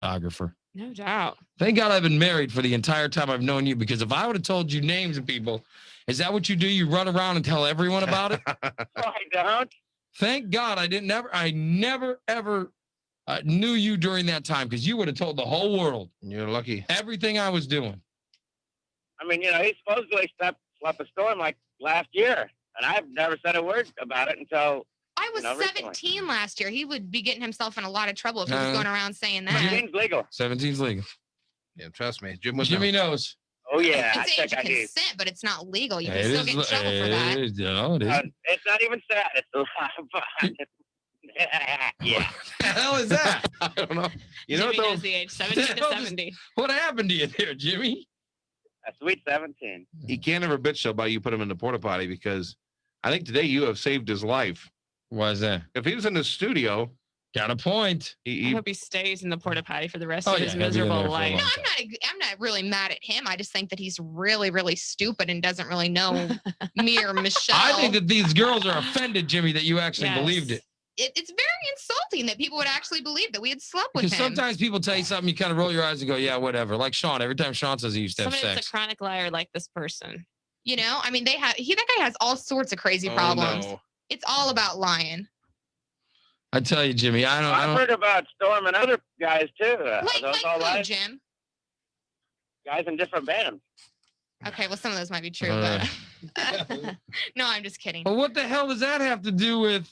photographer. No doubt. Thank God I've been married for the entire time I've known you, because if I would have told you names of people, is that what you do? You run around and tell everyone about it? No, I don't. Thank God I never, ever knew you during that time, because you would have told the whole world. You're lucky. Everything I was doing. I mean, he supposedly slept a storm like last year, and I've never said a word about it until I was 17 last year. He would be getting himself in a lot of trouble if he was going around saying that. 17's legal. 17's legal. Yeah, trust me. Jimmy knows. Oh, yeah. It's age of consent, but it's not legal. You can still get in trouble for that. It is. It's not even sad. It's a lot of fun. Yeah. What the hell is that? I don't know. Jimmy knows the age, 17 to 70. What happened to you there, Jimmy? A sweet 17. He can't ever bitch about you put him in the porta potty, because I think today you have saved his life. Why is that? If he was in the studio, got a point. I hope he stays in the porta potty for the rest Oh, of his yeah, he'll be in there miserable for a life. long No, I'm not really mad at him. I just think that he's really, really stupid and doesn't really know me or Michelle. I think that these girls are offended, Jimmy, that you actually Yes. believed it. It's very insulting that people would actually believe that we had slept with Because him. sometimes people tell you something, you kind of roll your eyes and go, yeah, whatever. Like Sean, every time Sean says he used to have Somebody sex. that's a chronic liar like this person. You know, I mean, that guy has all sorts of crazy problems. no. It's all about lying. I tell you, Jimmy, I I've don't. heard about Storm and other guys, too. Like all who, lies? Jim? Guys in different bands. Okay, well, some of those might be true, Uh. but no, I'm just kidding. But what the hell does that have to do with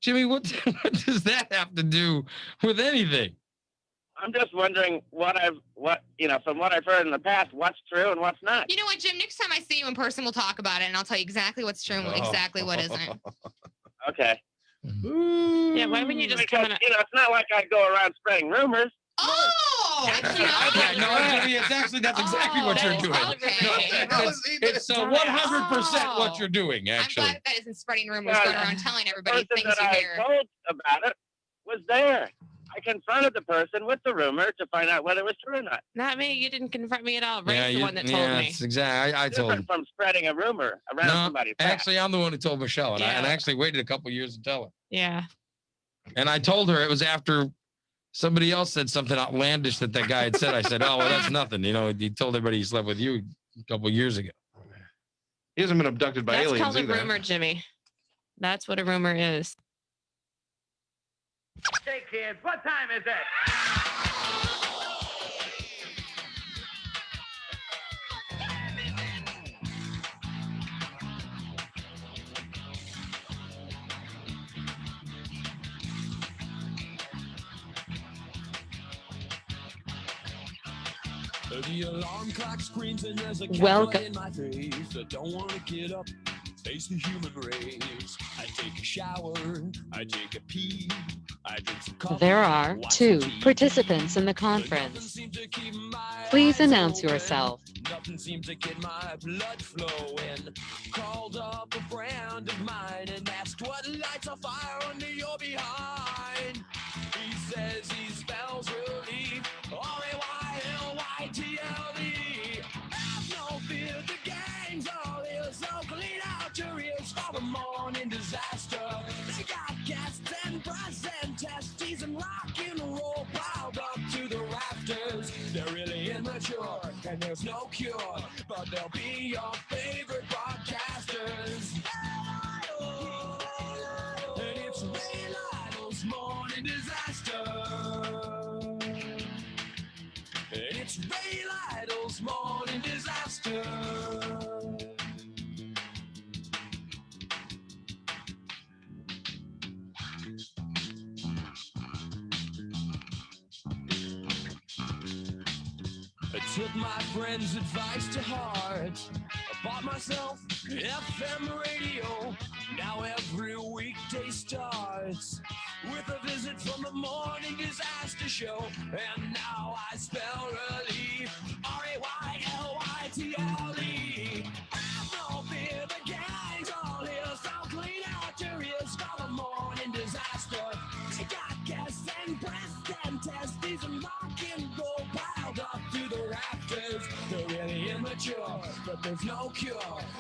Jimmy? What does that have to do with anything? I'm just wondering from what I've heard in the past, what's true and what's not. You know what, Jim? Next time I see you in person, we'll talk about it, and I'll tell you exactly what's true and exactly what isn't. Okay. Yeah, why wouldn't you just Because, come in? it's not like I go around spreading rumors. Oh, Actually, it's not. No, Jimmy, that's exactly what you're doing. Okay. It's 100% what you're doing, I'm actually. glad that isn't spreading rumors, Yeah. going around telling The everybody person things that you I hear. told about it was there. I confronted the person with the rumor to find out whether it was true or not. Not me. You didn't confront me at all. Ray's the one that told me. It's exactly. I told Different him. from spreading a rumor around somebody's back. Actually, I'm the one who told Michelle, and I Yeah. actually waited a couple years to tell her. Yeah. And I told her it was after somebody else said something outlandish that guy had said. I said, "Oh, well, that's nothing." He told everybody he slept with you a couple years ago. He hasn't been abducted by That's aliens called a either. rumor, Jimmy. That's what a rumor is. Hey, kids, what time is it? The alarm clock screams and there's a Welcome. in my face. I don't want to get up, face the human race. I take a shower, I take a pee, I drink some coffee. There are watch 2 some TV. participants in the But nothing conference. seems to keep my Please eyes announce open. yourself. Nothing seems to get my blood flowing. Called up a friend of mine and asked what lights a fire under your behind. He says he spells relief. R-A-Y-L-Y-T-L-E. Have no fear, the gang's all is. So clean out your ears for the morning disaster. They got gas and brass and testes and rock and roll piled up to the rafters. They're really immature and there's no cure, but they'll be your favorite broadcasters. And it's Ray Lytle's morning disaster. And it's Ray Lytle's morning disaster. I took my friend's advice to heart. I bought myself an FM radio. Now every weekday starts with a visit from the morning disaster show. And now I spell relief. R-A-Y-L-Y-T-L-E. Have no fear, the gang's all here. So clean out your ears for the morning disaster. They got gas and breast and testes and rock and roll piled up to the rafters. They're really immature, but there's no cure.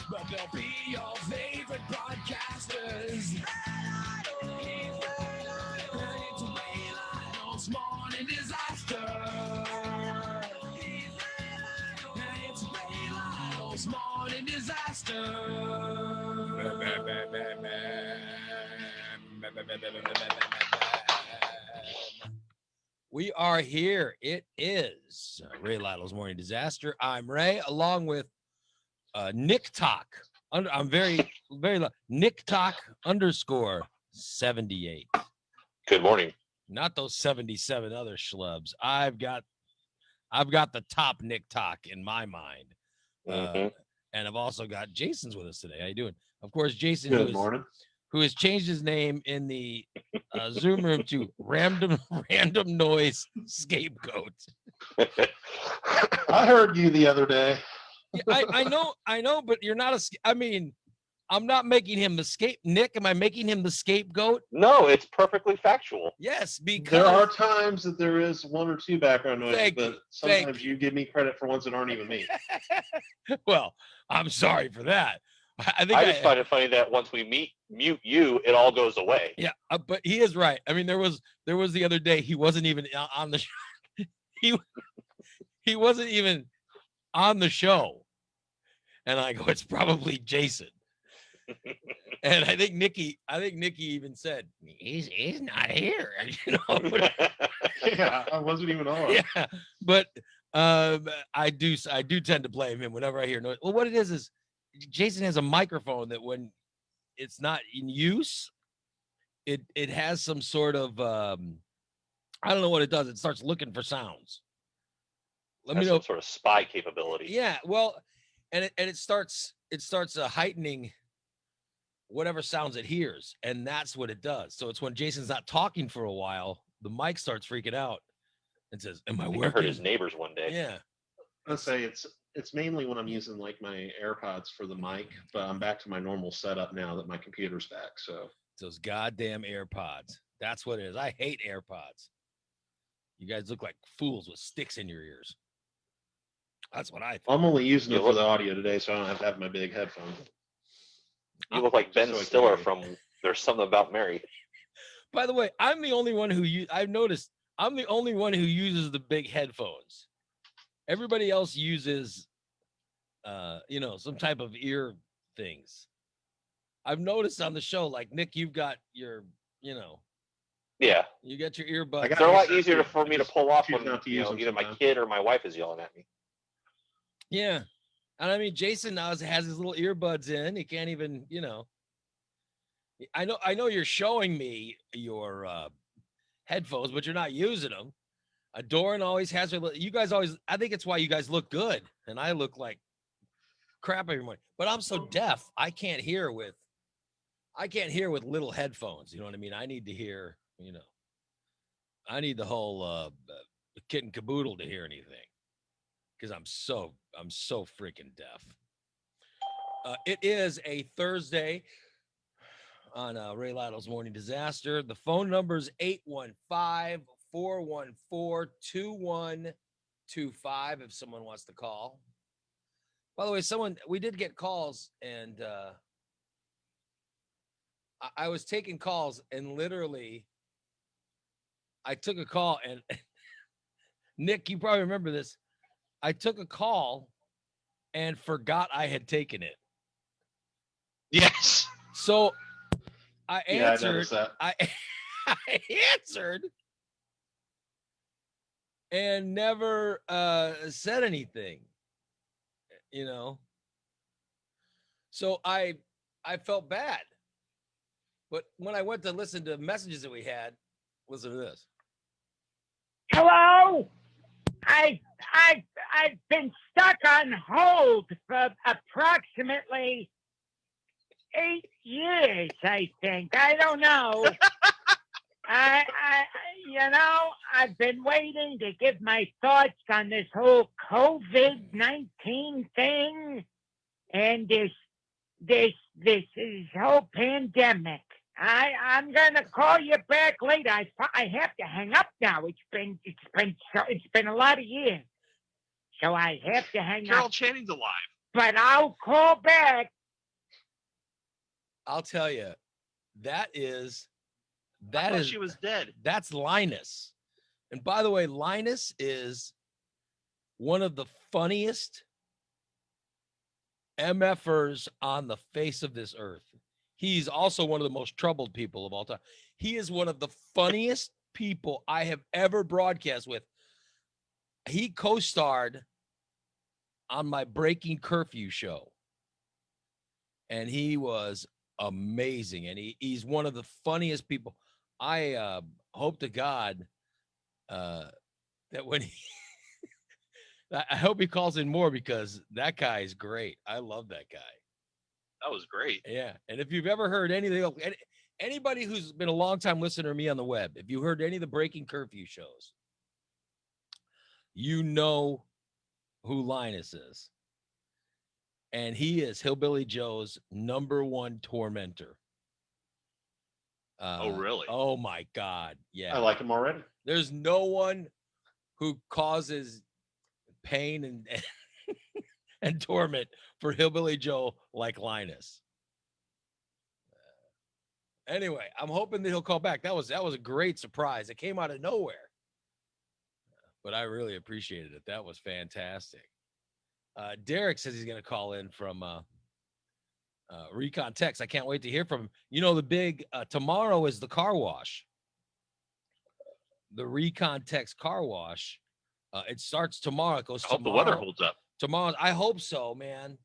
But they'll be your favorite broadcasters. And it's Ray Lytle's morning disaster. It's Ray Lytle's morning disaster. We are here. It is Ray Lytle's Morning Disaster. I'm Ray, along with Nick Talk. I'm very Nick Talk _78. Good morning. Not those 77 other schlubs. I've got the top Nick Talk in my mind. Mhm. And I've also got Jason's with us today. How you doing? Of course, Jason. Good morning. Who has changed his name in the Zoom room to random noise scapegoat. I heard you the other day. Yeah, I know, but you're not I'm not making him the Nick, am I making him the scapegoat? No, it's perfectly factual. Yes, because There are times that there is one or two background noises, Thank but you. sometimes you give me credit for ones that aren't even me. Well, I'm sorry for that. I think I just find it funny that once we mute you, it all goes away. yeah, but he is right. I mean, there was the other day he wasn't even on the show. he wasn't even on the show, and I go, it's probably Jason. And I think Nikki even said he's not here. You know. Yeah, I wasn't even on. Yeah, but I do tend to blame him whenever I hear noise. Well, what it is Jason has a microphone that when it's not in use, it has some sort of I don't know what it does. It starts looking for sounds. Let me know. Some sort of spy capability. Yeah, well, and it starts heightening whatever sounds it hears, and that's what it does. So it's when Jason's not talking for a while, the mic starts freaking out and says, "Am I I working?" heard his neighbors one day. Yeah. I'd say it's mainly when I'm using like my AirPods for the mic, but I'm back to my normal setup now that my computer's back. So Those goddamn AirPods. That's what it is. I hate AirPods. You guys look like fools with sticks in your ears. That's what I think. I'm only using it for the audio today, so I don't have to have my big headphones. You look like Ben So I can Stiller hear you. from There's Something About Mary. By the way, I'm the only one I've noticed I'm the only one who uses the big headphones. Everybody else uses some type of ear things. I've noticed on the show, like Nick, you've got your, Yeah. you got your earbuds. They're a lot use easier that for too. me I to just pull off choose when not to use them either my sometimes. kid or my wife is yelling at me. Yeah. And I mean, Jason now has his little earbuds in. He can't even, I know you're showing me your headphones, but you're not using them. Doran always has her. You guys always. I think it's why you guys look good, and I look like crap every morning. But I'm so deaf, I can't hear with little headphones. You know what I mean? I need to hear. I need the whole kit and caboodle to hear anything, because I'm so freaking deaf. It is a Thursday on Ray Lytle's Morning Disaster. The phone number is 815-414-2125 if someone wants to call. By the way, we did get calls, and I was taking calls, and literally I took a call, and Nick, you probably remember this. I took a call and forgot I had taken it. Yes. So I Yeah, I answered. noticed that. I answered and never said anything. So I felt bad. But when I went to listen to messages that we had, listen to this. Hello? I've been stuck on hold for approximately 8 years, I think. I don't know. I've been waiting to give my thoughts on this whole COVID-19 thing and this whole pandemic. I'm gonna call you back later. I have to hang up now. It's been a lot of years, so I have to hang Carol up. Channing's alive. But I'll call back. I'll tell you, I thought she was dead. that's Linus. And by the way, Linus is one of the funniest MFers on the face of this earth. He's also one of the most troubled people of all time. He is one of the funniest people I have ever broadcast with. He co-starred on my Breaking Curfew show. And he was amazing. And he's one of the funniest people. I hope to God that when he I hope he calls in more, because that guy is great. I love that guy. That was great. Yeah. And if you've ever heard anything, anybody who's been a long time listener to me on the web, if you heard any of the Breaking Curfew shows, you know who Linus is. And he is Hillbilly Joe's #1 tormentor. Oh, really? Oh my God. Yeah. I like him already. There's no one who causes pain and and torment for Hillbilly Joe like Linus. Anyway, I'm hoping that he'll call back. That was a great surprise. It came out of nowhere, but I really appreciated it. That was fantastic. Derek says he's going to call in from Recon Tex. I can't wait to hear from him. You know, the big tomorrow is the car wash. The Recon Tex car wash. It starts tomorrow. It goes I hope tomorrow. the weather holds up. Tomorrow. I hope so, man.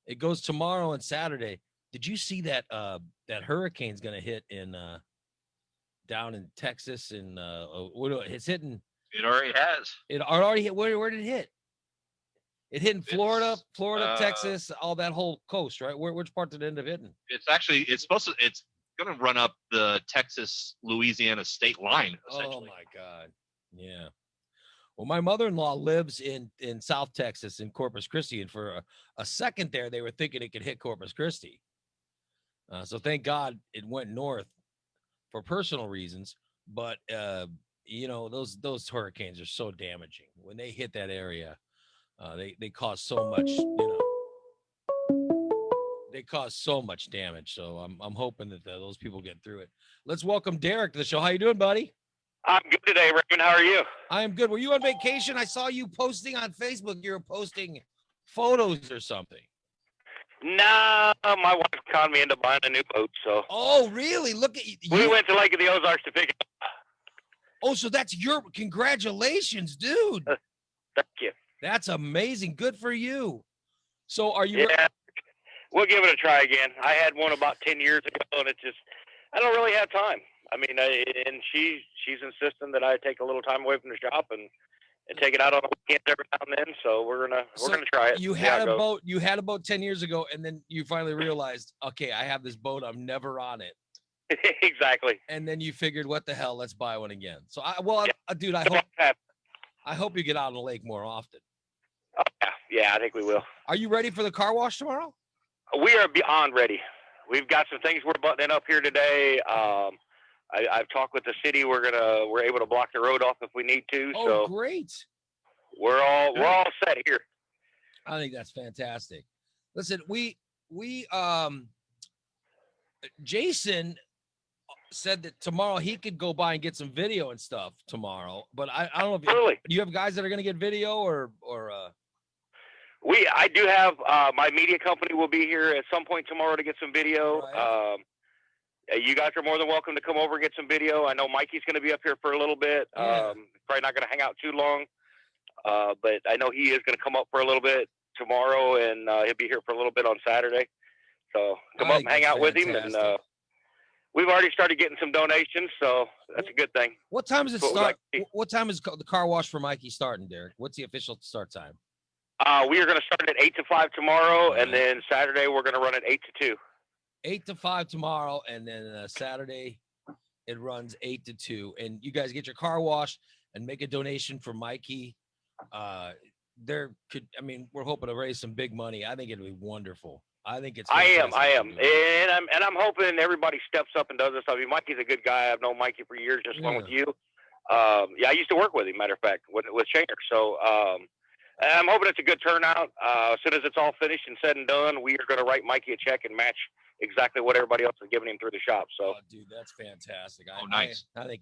It goes tomorrow and Saturday. Did you see that that hurricane's going to hit in down in Texas and it's hitting? It already has. It already hit. Where did it hit? It hit in Florida, Texas, all that whole coast, right? Which part did it end up hitting? It's going to run up the Texas Louisiana state line, essentially. Oh my God. Yeah. Well, my mother-in-law lives in South Texas in Corpus Christi, and for a second there, they were thinking it could hit Corpus Christi. So thank God it went north for personal reasons. But you know, those hurricanes are so damaging. When they hit that area, they cause so much. You know, they cause so much damage. So I'm hoping that those people get through it. Let's welcome Derek to the show. How you doing, buddy? I'm good today, Raymond. How are you? I am good. Were you on vacation? I saw you posting on Facebook. You were posting photos or something. No, my wife conned me into buying a new boat. So. Oh, really? Look at you. We went to Lake of the Ozarks to pick it up. Oh, so that's congratulations, dude. Thank you. That's amazing. Good for you. So are you? Yeah, we'll give it a try again. I had one about 10 years ago, and I don't really have time. I mean, and she's insisting that I take a little time away from the shop and take it out on the weekends every now and then. So we're gonna try it. You had a boat. You had a boat 10 years ago, and then you finally realized, okay, I have this boat. I'm never on it. Exactly. And then you figured, what the hell? Let's buy one again. So dude, I hope you get out on the lake more often. Oh, yeah, I think we will. Are you ready for the car wash tomorrow? We are beyond ready. We've got some things we're buttoning up here today. I've talked with the city. We're able to block the road off if we need to. Oh, so great. We're all set here. I think that's fantastic. Listen, Jason said that tomorrow he could go by and get some video and stuff tomorrow, but I don't know if really? You have guys that are going to get video or I do have my media company will be here at some point tomorrow to get some video. Right. You guys are more than welcome to come over and get some video. I know Mikey's going to be up here for a little bit. Yeah. Probably not going to hang out too long, but I know he is going to come up for a little bit tomorrow, and he'll be here for a little bit on Saturday. So come up and hang out with him, and we've already started getting some donations, so that's a good thing. What time does it start? What time is the car wash for Mikey starting, Derek? What's the official start time? We are going to start at 8 to 5 tomorrow, and then Saturday we're going to run at 8 to 2. 8 to 5 tomorrow, and then Saturday it runs 8 to 2. And you guys get your car washed and make a donation for Mikey. We're hoping to raise some big money. I think it'll be wonderful. I think it's. I am, and I'm hoping everybody steps up and does this. I mean, Mikey's a good guy. I've known Mikey for years, just along with you. I used to work with him. Matter of fact, with Shaner. So I'm hoping it's a good turnout. As soon as it's all finished and said and done, we are going to write Mikey a check and match exactly what everybody else is giving him through the shop. So, dude, that's fantastic. Nice. I think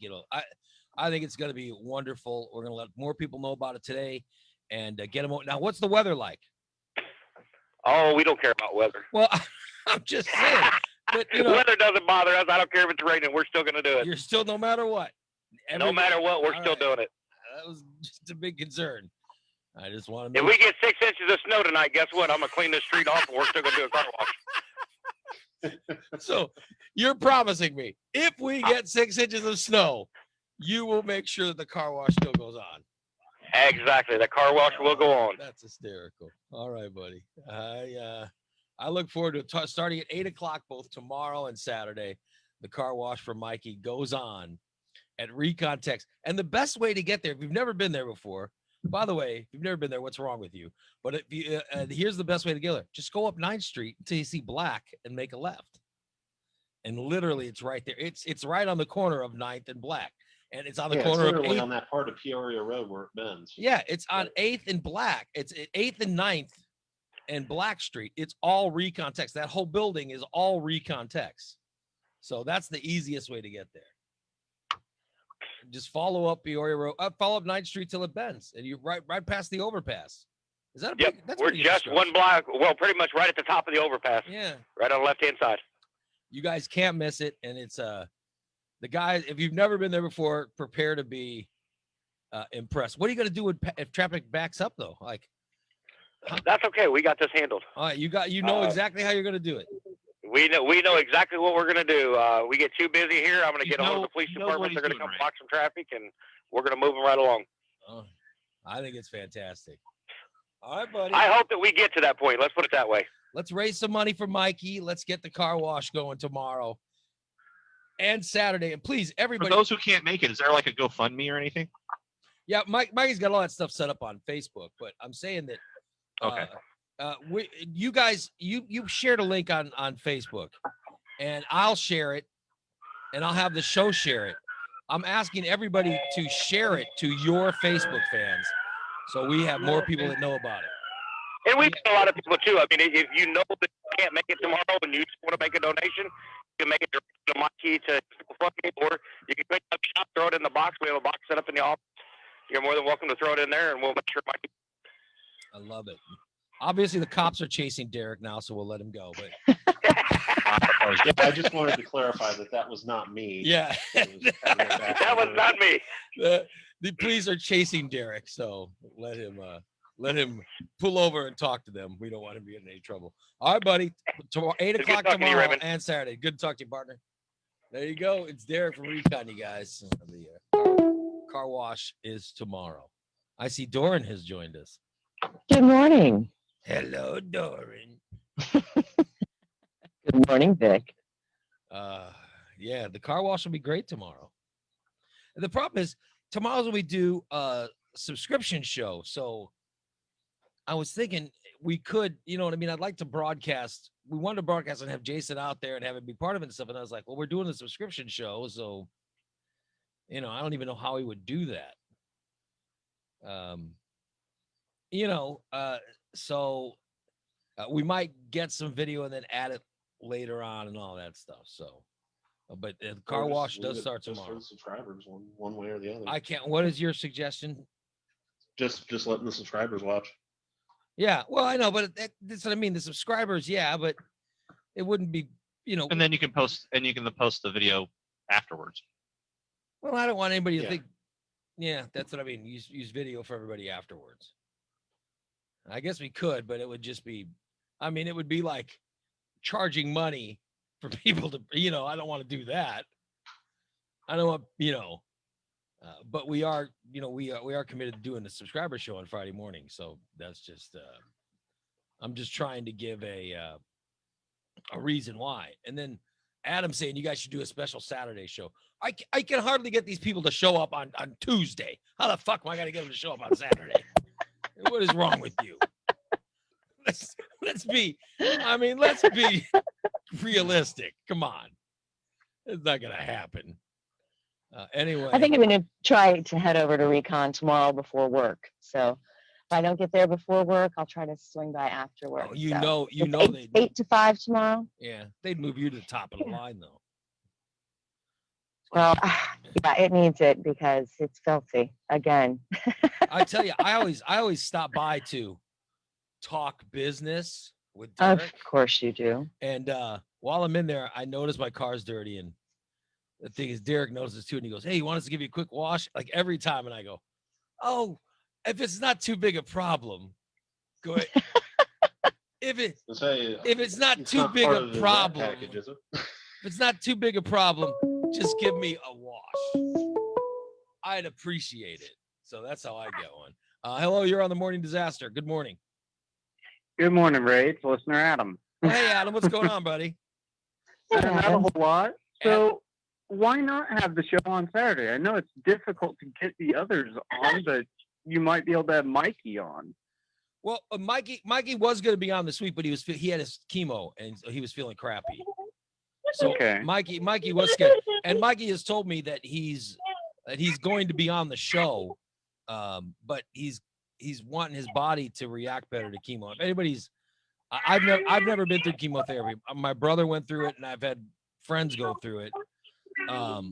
I think it's going to be wonderful. We're going to let more people know about it today and get them. Now, what's the weather like? Oh, we don't care about weather. Well, I'm just saying. But, you know, Weather doesn't bother us. I don't care if it's raining. We're still going to do it. you're still, no matter what. No matter what, we're All still right. doing it. That was just a big concern. I just want to If we get 6 inches of snow tonight, guess what? I'm going to clean this street off and we're still going to do a car wash. So you're promising me if we get 6 inches of snow, you will make sure that the car wash still goes on. Exactly. The car wash will go on. That's hysterical. All right, buddy. I look forward to starting at 8 o'clock both tomorrow and Saturday. The car wash for Mikey goes on at Recon Tex. And the best way to get there, if you've never been there before, by the way, if you've never been there, what's wrong with you? But if you, here's the best way to get there. Just go up 9th Street until you see black and make a left. And literally it's right there. It's right on the corner of 9th and Black. And it's on the corner it's of literally 8th. on that part of Peoria Road where it bends. Yeah, it's on 8th and Black. It's at 8th and 9th and Black Street. It's all Recon Tex. That whole building is all Recon Tex. So that's the easiest way to get there. Just follow up Peoria Road, follow up 9th Street till it bends, and you're right past the overpass. Is that a Yep. big, that's We're pretty just stretch. one block. Well, pretty much right at the top of the overpass. Yeah, Right on the left-hand side. you guys can't miss it, and it's the guys. If you've never been there before, prepare to be impressed. What are you gonna do if traffic backs up though? Like, That's okay. We got this handled. all right, you know exactly how you're gonna do it. We know exactly what we're going to do. We get too busy here. I'm going to get ahold of the police he knows what department. They're he's going to come doing, block some traffic, and we're going to move them right along. Oh, I think it's fantastic. All right, buddy. I hope that we get to that point. Let's put it that way. Let's raise some money for Mikey. Let's get the car wash going tomorrow and Saturday. And please, For everybody. those who can't make it, is there like a GoFundMe or anything? Yeah, Mikey's got all that stuff set up on Facebook, but I'm saying that. Okay. You guys, you shared a link on Facebook, and I'll share it, and I'll have the show share it. I'm asking everybody to share it to your Facebook fans, so we have more people that know about it. And we've got a lot of people too. I mean, if you know that you can't make it tomorrow and you just want to make a donation, you can make it direct to Mikey to GoFundMe, or you can pick up shop, throw it in the box. We have a box set up in the office. You're more than welcome to throw it in there, and we'll make sure Mikey. I love it. Obviously, the cops are chasing Derek now, so we'll let him go. But Yeah, I just wanted to clarify that was not me. yeah, That was not me. the police are chasing Derek, so let him pull over and talk to them. We don't want him to get in any trouble. All right, buddy. Tomorrow, 8 Good o'clock talking to you, tomorrow Raymond. and Saturday. Good to talk to you, partner. There you go. It's Derek from Recon, you guys. The car wash is tomorrow. I see Doran has joined us. Good morning. Hello, Doran. Good morning, Vic. Yeah, the car wash will be great tomorrow. The problem is tomorrow's when we do a subscription show. So I was thinking we could, you know what I mean? I'd like to broadcast. We wanted to broadcast and have Jason out there and have him be part of it and stuff. And I was like, well, we're doing a subscription show. So, you know, I don't even know how he would do that. So we might get some video and then add it later on and all that stuff. So, but the car wash does start just for tomorrow. the subscribers, one way or the other. I can't. What is your suggestion? Just letting the subscribers watch. Yeah, well, I know, but that's what I mean. The subscribers, yeah, but it wouldn't be, you know. And then you can post the video afterwards. Well, I don't want anybody to Yeah. think. Yeah, that's what I mean. Use video for everybody afterwards. I guess we could, but it would just be. I mean, it would be like charging money for people to. You know, I don't want to do that. I don't want, you know. But we are, you know, we are committed to doing the subscriber show on Friday morning. So that's just, I'm just trying to give a reason why. And then Adam saying you guys should do a special Saturday show. I can hardly get these people to show up on Tuesday. How the fuck am I going to get them to show up on Saturday? What is wrong with you? Let's be realistic. Come on. It's not going to happen. Anyway, I think I'm going to try to head over to Recon tomorrow before work. So if I don't get there before work, I'll try to swing by after work. oh, you So know, it's they 8 to 5 tomorrow. yeah, they'd move you to the top of the line though. Well, yeah, it needs it because it's filthy again. I tell you, I always stop by to talk business with Of Derek. course you do. And while I'm in there, I notice my car's dirty. And the thing is, Derek notices too. And he goes, "Hey, you want us to give you a quick wash?" Like every time. And I go, "Oh, if it's not too big a problem, go ahead." If it's not too big a problem, package, is it? if it's not too big a problem, just give me a wash. I'd appreciate it. So that's how I get one. Hello, you're on the Morning Disaster. Good morning. Good morning, Ray. It's listener Adam. Well, hey, Adam, what's going on, buddy? Not a whole lot. So why not have the show on Saturday? I know it's difficult to get the others on, but you might be able to have Mikey on. Well, Mikey was going to be on this week, but he had his chemo and so he was feeling crappy. So Okay. Mikey was scared, and Mikey has told me that he's going to be on the show, but he's wanting his body to react better to chemo. If anybody's, I've never been through chemotherapy. My brother went through it, and I've had friends go through it.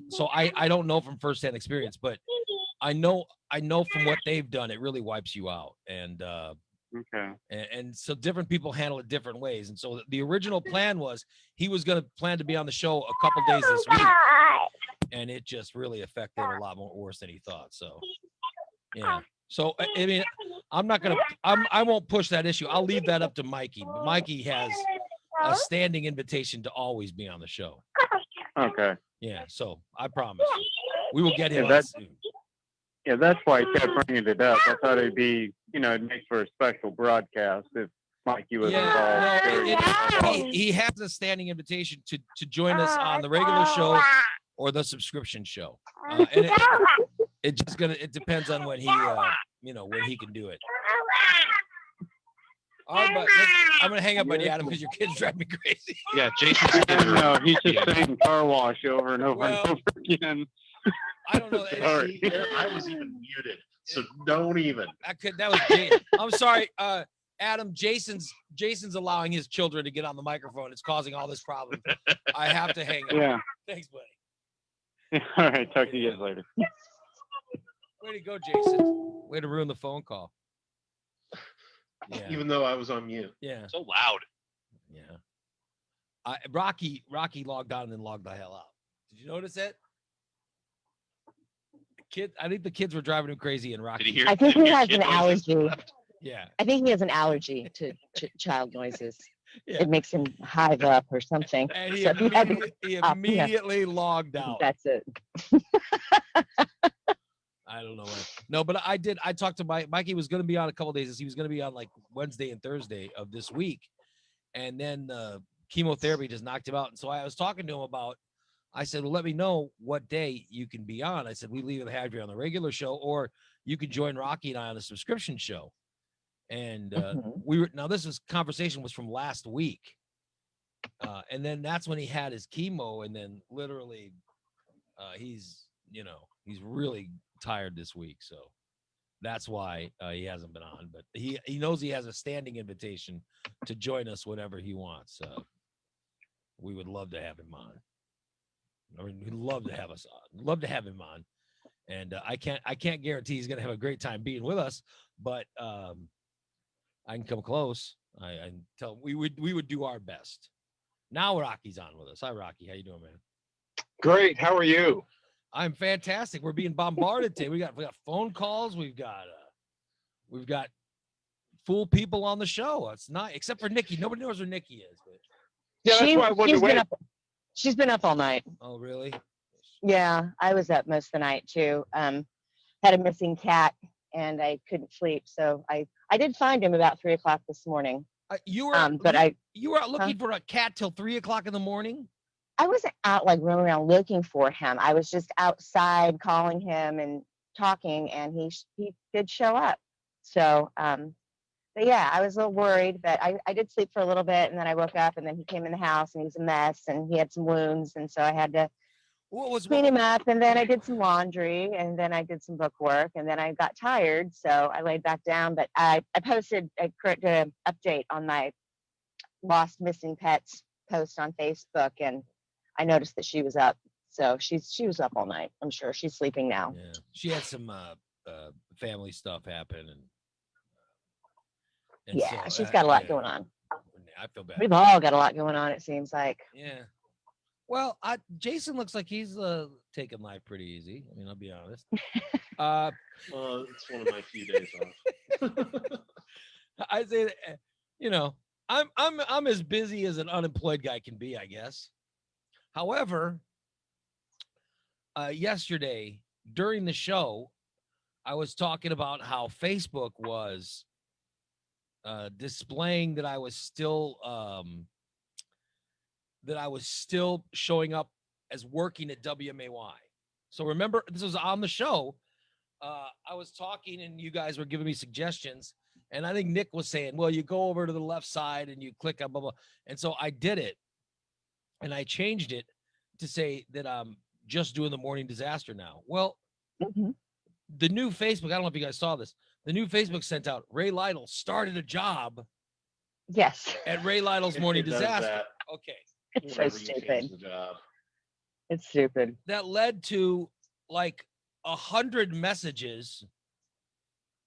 So I don't know from firsthand experience, but I know from what they've done, it really wipes you out. And Okay. and so different people handle it different ways. And so the original plan was he was going to plan to be on the show a couple days this week, and it just really affected a lot more worse than he thought. So yeah. So I mean, I won't push that issue. I'll leave that up to Mikey. But Mikey has a standing invitation to always be on the show. Okay. Yeah. So I promise we will get him Yeah, on soon. Yeah, that's why I kept bringing it up. I thought it'd be, it'd make for a special broadcast if Mikey was involved. He has a standing invitation to join us on the regular show or the subscription show. And it depends on when he when he can do it. All right, but I'm gonna hang up on you, Adam, because your kids drive me crazy. Yeah, Jason's kids are. No, he's just saying car wash over and over and over again. I don't know. Sorry, I was even muted, so don't even. That was Jason. I'm sorry, Adam. Jason's allowing his children to get on the microphone. It's causing all this problem. I have to hang up. Yeah. Thanks, buddy. All right, talk to you guys later. Way to go, Jason. Way to ruin the phone call. Yeah. Even though I was on mute. Yeah. So loud. Yeah. Rocky logged on and then logged the hell out. Did you notice it? I think the kids were driving him crazy, and Rocky. I think he has an allergy. Yeah. I think he has an allergy to child noises. Yeah. It makes him hive up or something. And he So he had to immediately logged out. That's it. I don't know what. No, but I talked to Mikey was going to be on a couple days. He was going to be on like Wednesday and Thursday of this week. And then chemotherapy just knocked him out. And so I was talking to him about, I said, well, let me know what day you can be on. I said, we either have you on the regular show or you can join Rocky and I on the subscription show. And this conversation was from last week. And then that's when he had his chemo. And then literally he's really tired this week. So that's why he hasn't been on, but he knows he has a standing invitation to join us whenever he wants. We would love to have him on. I mean, we'd love to have us on. Love to have him on. And I can't guarantee he's going to have a great time being with us, but I can come close. I tell him we would do our best. Now Rocky's on with us. Hi, Rocky. How you doing, man? Great. How are you? I'm fantastic. We're being bombarded today. We got phone calls. We've got full people on the show. It's not except for Nikki. Nobody knows where Nikki is. But... Yeah, that's why I wondered. She's been up all night. Oh, really? Yeah, I was up most of the night too. Had a missing cat and I couldn't sleep, so I did find him about 3:00 this morning. You were out looking for a cat till 3:00 in the morning? I wasn't out like running around looking for him. I was just outside calling him and talking, and he did show up. So, but yeah, I was a little worried, but I did sleep for a little bit, and then I woke up, and then he came in the house, and he was a mess, and he had some wounds, and so I had to clean him up, and then I did some laundry, and then I did some book work, and then I got tired, so I laid back down. But I posted a update on my lost missing pets post on Facebook, and I noticed that she was up. So she was up all night. I'm sure she's sleeping now. Yeah, she had some family stuff happen, and Yeah, so, she's got a lot yeah, going on. I feel bad. We've all got a lot going on, it seems like. Yeah. Well, Jason looks like he's taking life pretty easy. I mean, I'll be honest. It's one of my few days off. I say that, you know, I'm as busy as an unemployed guy can be, I guess. However, yesterday during the show, I was talking about how Facebook was displaying that I was still showing up as working at WMAY. So remember, this was on the show. I was talking and you guys were giving me suggestions. And I think Nick was saying, well, you go over to the left side and you click on blah, blah. And so I did it. And I changed it to say that I'm just doing the morning disaster now. Well, the new Facebook, I don't know if you guys saw this. The new Facebook sent out, Ray Lytle started a job. Yes. At Ray Lytle's morning It does disaster. that Okay. It's so whenever you change stupid. the job. It's stupid. That led to like 100 messages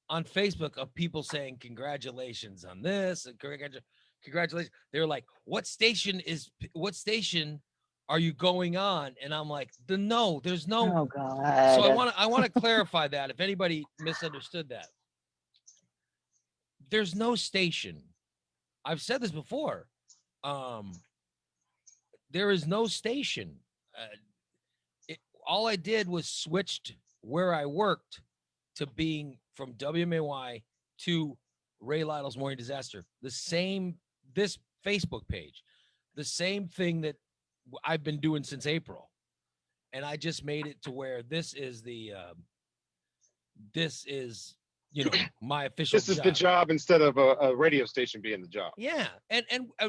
on Facebook of people saying congratulations on this and congratulations. They were like, what station are you going on? And I'm like, there's no. Oh God. So I want to clarify that if anybody misunderstood that. There's no station. I've said this before. There is no station. All I did was switched where I worked to being from WMAY to Ray Lytle's Morning Disaster. This Facebook page, the same thing that I've been doing since April. And I just made it to where this is my official This is the job instead of a radio station being the job. Yeah. And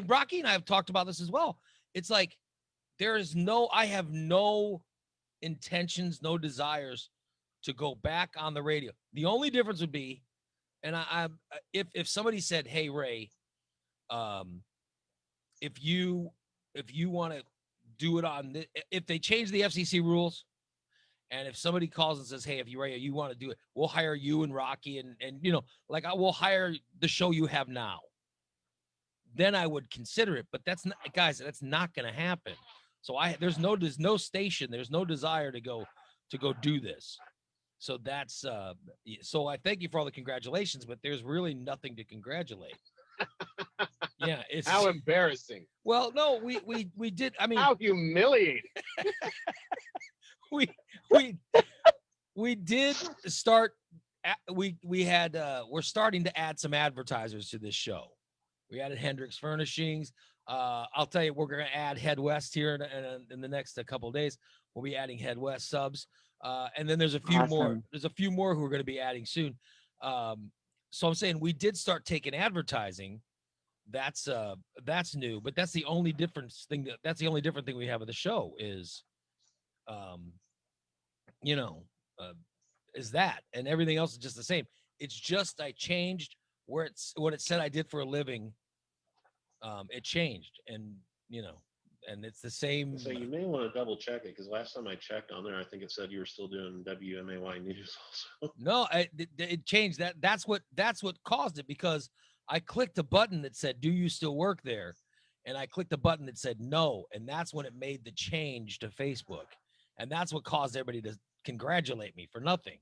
Rocky and I have talked about this as well. It's like, I have no intentions, no desires to go back on the radio. The only difference would be, and if somebody said, hey, Ray, if you want to do it on this, if they change the FCC rules, and if somebody calls and says, hey, if you want to do it, we'll hire you and Rocky and I will hire the show you have now. Then I would consider it, but that's not going to happen. So there's no station, there's no desire to go do this. So that's so I thank you for all the congratulations, but there's really nothing to congratulate. Yeah, it's How embarrassing. Well, no, we did. I mean, how humiliating. we did start. We're starting to add some advertisers to this show. We added Hendricks Furnishings. I'll tell you, we're going to add Head West here in the next couple of days. We'll be adding Head West subs, and then there's a few more. There's a few more who are going to be adding soon. So I'm saying we did start taking advertising. That's new, but that's the only different thing we have with the show is, is that, and everything else is just the same. It's just I changed what it said I did for a living. It changed, and and it's the same. So you may want to double check it because last time I checked on there, I think it said you were still doing WMAY news also. No, it changed. That's what caused it, because I clicked a button that said, "Do you still work there?" And I clicked a button that said no, and that's when it made the change to Facebook, and that's what caused everybody to congratulate me for nothing,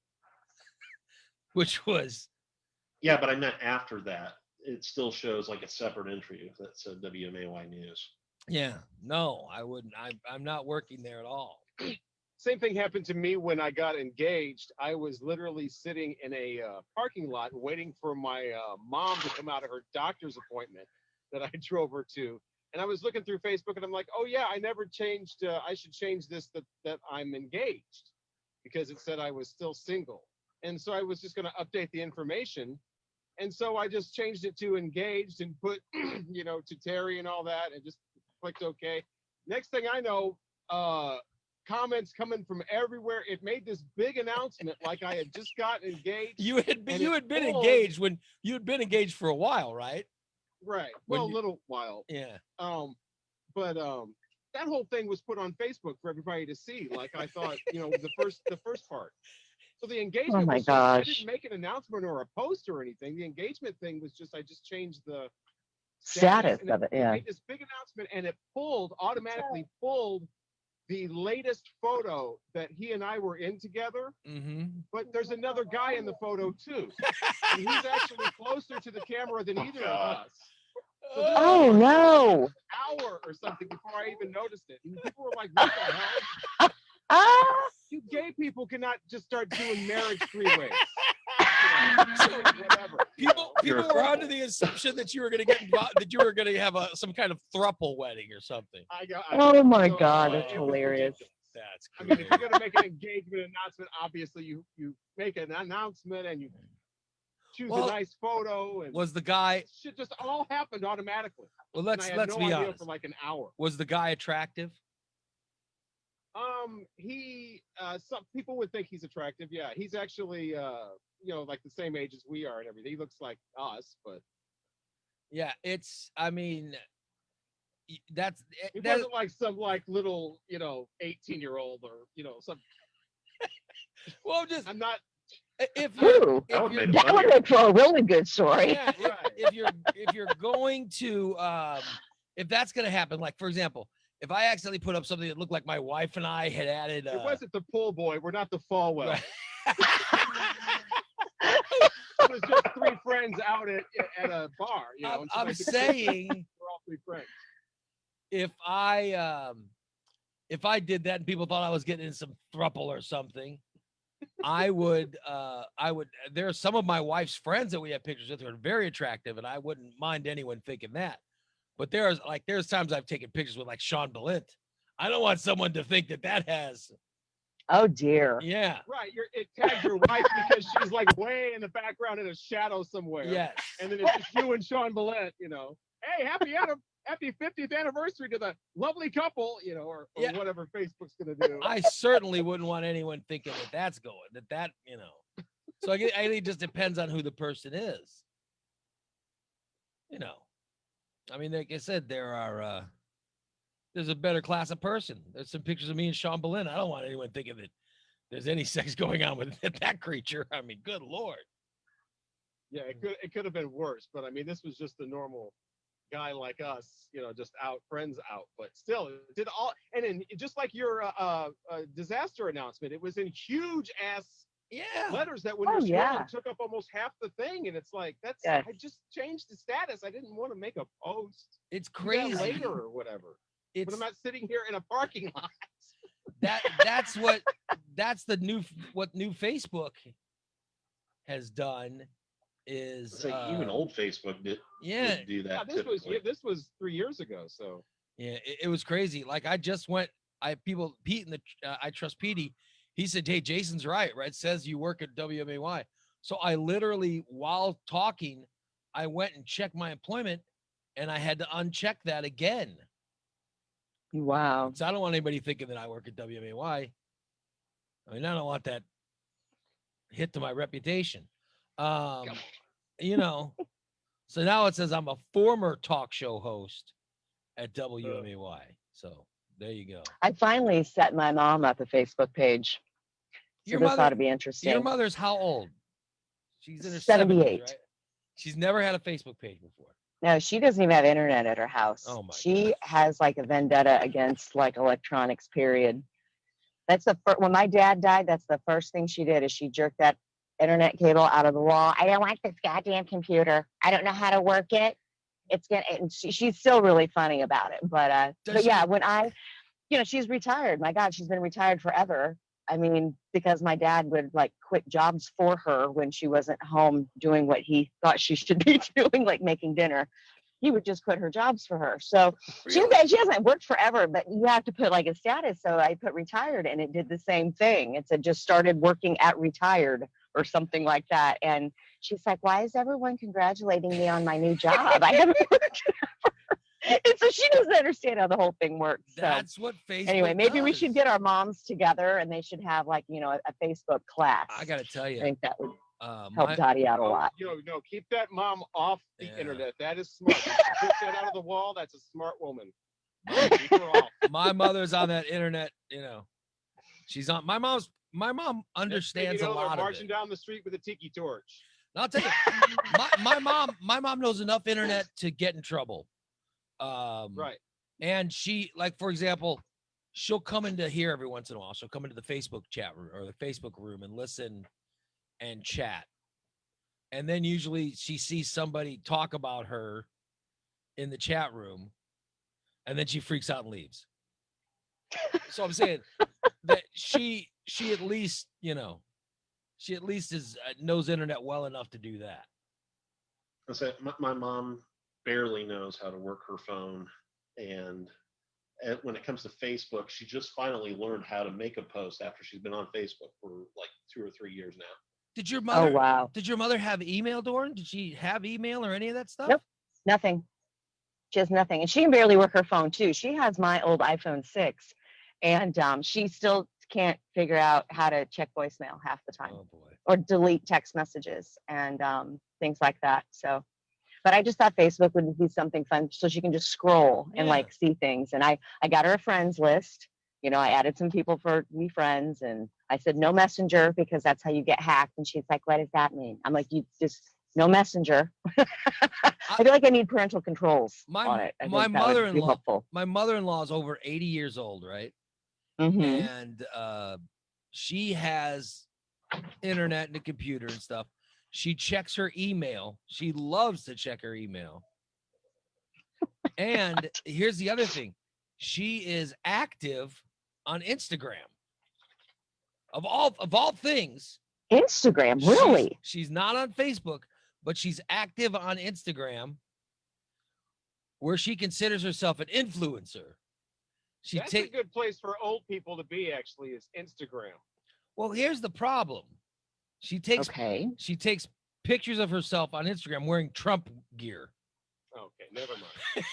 which was. Yeah, but I meant after that, it still shows like a separate entry that said WMAY news. Yeah, no, I wouldn't. I'm not working there at all. Same thing happened to me when I got engaged. I was literally sitting in a parking lot waiting for my mom to come out of her doctor's appointment that I drove her to. And I was looking through Facebook and I'm like, oh yeah, I never changed. I should change this that I'm engaged, because it said I was still single. And so I was just going to update the information. And so I just changed it to engaged and put, to Terry and all that, and just clicked OK. Next thing I know, comments coming from everywhere. It made this big announcement like I had just got engaged. You had been engaged when you had been engaged for a while, right? Right. Well, a little while. Yeah. that whole thing was put on Facebook for everybody to see. Like I thought, the first part. So the engagement my was just, I gosh. didn't make an announcement or a post or anything. The engagement thing was just, I just changed the Status and of it, yeah. made this big announcement, and it automatically pulled the latest photo that he and I were in together. Mm-hmm. But there's another guy in the photo too. And he's actually closer to the camera than either of us. So this Oh, was no. an hour or something before I even noticed it. And people were like, what the hell? Ah, You gay people cannot just start doing marriage three-ways. Whatever. People You're a were under throuple. the assumption that you were going to get involved, that you were going to have some kind of thruple wedding or something. oh my So, God, that's it was hilarious. ridiculous. That's I mean, if crazy. you're going to make an engagement announcement, obviously you make an announcement and you choose Well, a nice photo, and Was the guy? shit just all happened automatically. Well, And I had let's no be idea honest. for like an hour. Was the guy attractive? Some people would think he's attractive. Yeah, he's actually, like the same age as we are and everything. He looks like us, but Yeah, it's. I mean, that's he that. wasn't like some like little, 18-year-old or some. Well, I'm not. if you're Ooh, That would if make you're, it that would make for a really good story. yeah, if you're going to if that's going to happen, like for example, if I accidentally put up something that looked like my wife and I had added, It wasn't the pool boy. We're not the Falwell. Right. It was just three friends out at a bar. I'm, and so I'm I think saying we're all three friends. if I did that and people thought I was getting in some thruple or something, I would there are some of my wife's friends that we have pictures with who are very attractive, and I wouldn't mind anyone thinking that. But there's times I've taken pictures with like Sean Balint. I don't want someone to think that has. Oh dear. Yeah. Right. It tags your wife because she's like way in the background in a shadow somewhere. Yes. And then it's just you and Sean Balint, Hey, happy 50th anniversary to the lovely couple, or Yeah. whatever Facebook's gonna do. I certainly wouldn't want anyone thinking that's going, So I think it just depends on who the person is. I mean, like I said, there's a better class of person. There's some pictures of me and Sean Balint. I don't want anyone thinking that there's any sex going on with that creature. I mean, good Lord. Yeah, it could have been worse, but I mean, this was just a normal guy like us, just friends out. But still, it did all, and then just like your disaster announcement, it was in huge ass letters that when Oh, you're scrolling yeah. took up almost half the thing, and it's like Yes. I just changed the status. I didn't want to make a post. It's Do that crazy. later or whatever. But It's I'm not sitting here in a parking lot. that's what new Facebook has done is It's like even old Facebook did do that. Yeah, this was 3 years ago. So Yeah, it was crazy. Like I just went. Pete in the I trust Petey. He said, "Hey, Jason's right. It says you work at WMAY." So I literally, while talking, I went and checked my employment, and I had to uncheck that again. Wow. So I don't want anybody thinking that I work at WMAY. I mean, I don't want that hit to my reputation. So now it says I'm a former talk show host at WMAY. So there you go. I finally set my mom up a Facebook page. So this ought to be interesting. Your mother's how old? She's in her 78. 70s, right? She's never had a Facebook page before. No, she doesn't even have internet at her house. Oh my She has like a vendetta against like electronics, period. That's the first, when my dad died, that's the first thing she did is she jerked that internet cable out of the wall. I don't want this goddamn computer. I don't know how to work it. It's gonna, and she's still really funny about it. But yeah, when she's retired. My God, she's been retired forever. I mean, because my dad would like quit jobs for her when she wasn't home doing what he thought she should be doing, like making dinner. He would just quit her jobs for her. So she hasn't worked forever, but you have to put like a status. So I put retired and it did the same thing. It said just started working at retired or something like that. And she's like, why is everyone congratulating me on my new job? I haven't worked ever. And so she doesn't understand how the whole thing works. So That's what Facebook anyway, maybe we does. should get our moms together and they should have like, a Facebook class. I got to tell you. I think that would help my- Dottie out a lot. No, keep that mom off the Yeah. internet. That is smart. If you put that out of the wall. That's a smart woman. My mother's on that internet, she's on my mom understands a lot they're of marching it. down the street with a tiki torch. And I'll tell you, my mom knows enough internet to get in trouble. Right. And she, like, for example, she'll come into here every once in a while. She'll come into the Facebook chat room or the Facebook room and listen and chat. And then usually she sees somebody talk about her in the chat room, and then she freaks out and leaves. So I'm saying that she at least, she at least knows internet well enough to do that. I said my mom barely knows how to work her phone, and when it comes to Facebook, she just finally learned how to make a post after she's been on Facebook for like 2 or 3 years now. Did your mother? Oh, wow. Did your mother have email, Doran? Did she have email or any of that stuff? Nope, nothing. She has nothing, and she can barely work her phone too. She has my old iPhone 6, and she still can't figure out how to check voicemail half the time, or delete text messages and things like that. So, but I just thought Facebook would be something fun, so she can just scroll and like see things. And I got her a friends list. I added some people for me friends, and I said no Messenger because that's how you get hacked. And she's like, "What does that mean?" I'm like, "You just no Messenger." I feel like I need parental controls on it. I My think that would be mother-in-law, helpful. my mother-in-law is over 80 years old, right? Mhm. And she has internet and a computer and stuff. She checks her email. She loves to check her email. And here's the other thing. She is active on Instagram. Of all things. Instagram, really? She's not on Facebook, but she's active on Instagram, where she considers herself an influencer. That's a good place for old people to be, actually, is Instagram. Well, here's the problem. She takes pictures of herself on Instagram wearing Trump gear. Okay, never mind.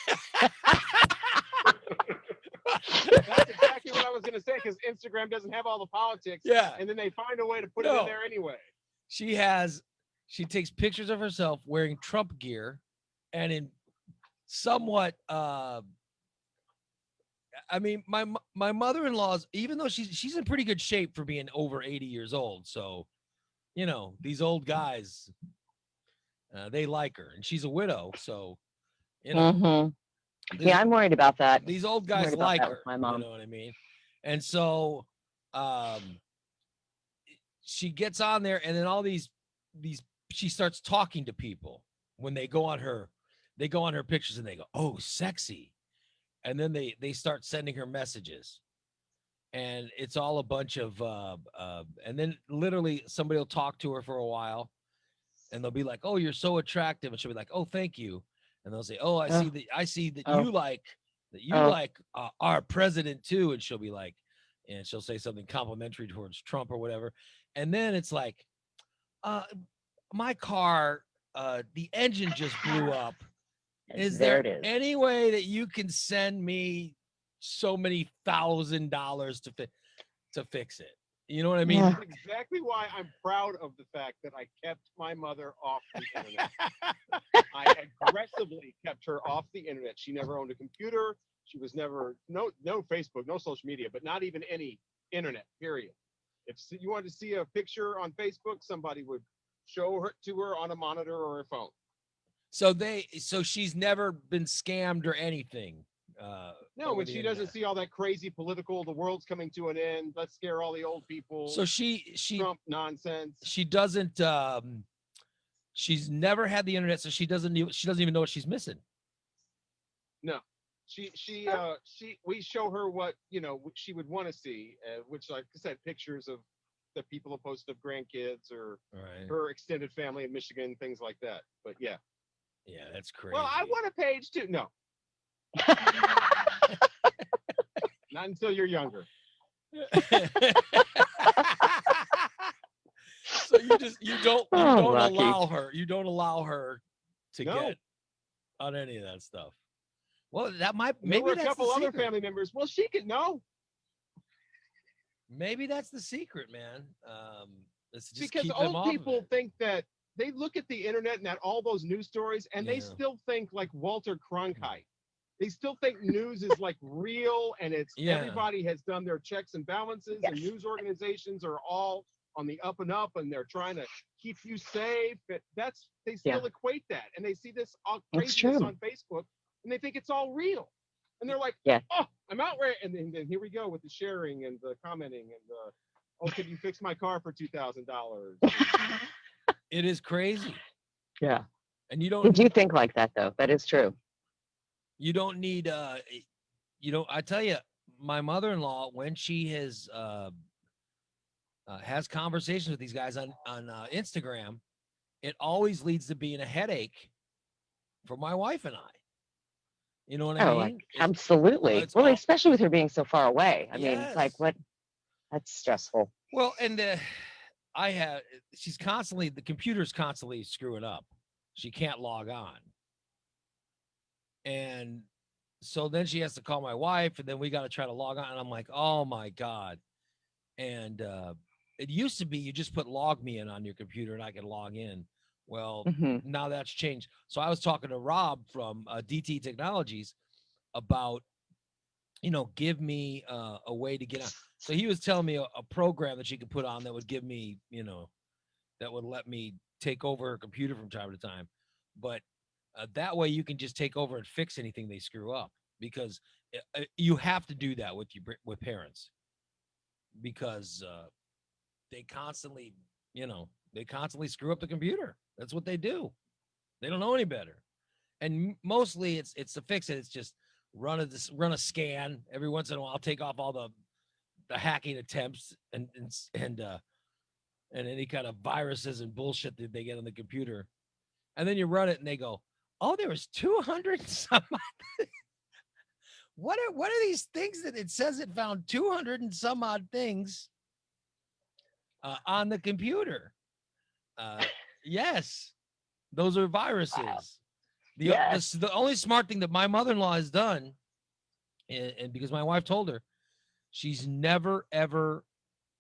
That's exactly what I was going to say, because Instagram doesn't have all the politics. Yeah. And then they find a way to put it in there anyway. She takes pictures of herself wearing Trump gear and in somewhat my mother-in-law's, even though she's in pretty good shape for being over 80 years old. So, these old guys, they like her, and she's a widow. So, Mhm. Yeah, I'm worried about that. These old I'm guys worried about like that her. with my mom. You know what I mean? And so, she gets on there, and then all these she starts talking to people when they go on her pictures, and they go, "Oh, sexy," and then they start sending her messages, and it's all a bunch of and then literally somebody will talk to her for a while, and they'll be like, "Oh, you're so attractive," and she'll be like, "Oh, thank you," and they'll say, "Oh, I see that you like our president too," and she'll be like, and she'll say something complimentary towards Trump or whatever, and then it's like, my car, the engine just blew up. Is there any way that you can send me so many $1,000 to fix it? You know what I mean? That's exactly why I'm proud of the fact that I kept my mother off the internet. I aggressively kept her off the internet. She never owned a computer. She was never no Facebook, no social media, but not even any internet, period. If you wanted to see a picture on Facebook, somebody would show her to her on a monitor or a phone. So she's never been scammed or anything. No, when she doesn't see all that crazy political, the world's coming to an end, let's scare all the old people. So she Trump nonsense. She doesn't. She's never had the internet, so she doesn't even know what she's missing. No, we show her what she would want to see, which, like I said, pictures of the people have posted of grandkids or her extended family in Michigan, things like that. But yeah, that's crazy. Well, I want a page too. No, not until you're younger. So you don't allow her to get on any of that stuff. Well, maybe there were that's a couple the other secret. family members. Well, she could know. Maybe that's the secret, man. Let's just Because keep them old off people of it. think that they look at the internet and at all those news stories, and they still think like Walter Cronkite. They still think news is like real, and it's Yeah. everybody has done their checks and balances, and news organizations are all on the up and up, and they're trying to keep you safe. They still equate that, and they see this all It's craziness true. on Facebook, and they think it's all real, and they're like, Yeah. "Oh, I'm outraged," and then here we go with the sharing and the commenting and the, "Oh, can you fix my car for $2,000?" It is crazy. Yeah. And you don't Did you think like that though? That is true. you don't need I tell you, my mother-in-law, when she has conversations with these guys on Instagram, it always leads to being a headache for my wife and I. You know what I Oh, mean? like, absolutely. it's Well, all- especially with her being so far away. I mean, like Yes. what? That's stressful. Well, and the computer's constantly screwing up. She can't log on. And so then she has to call my wife, and then we got to try to log on. And I'm like, oh my God. And it used to be you just put log me in on your computer and I can log in. Well, Mhm. now that's changed. So I was talking to Rob from DT Technologies about, give me a way to get on. So he was telling me a program that she could put on that would give me, that would let me take over her computer from time to time. But that way you can just take over and fix anything they screw up, because you have to do that with parents, because they constantly screw up the computer. That's what they do. They don't know any better. And mostly it's to fix it. It's just run a scan every once in a while, take off all the hacking attempts and any kind of viruses and bullshit that they get on the computer. And then you run it and they go, oh, there was 200 some odd. What are these things that it says it found 200 and some odd things on the computer? Yes, those are viruses. Wow. The only smart thing that my mother-in-law has done, and because my wife told her, she's never ever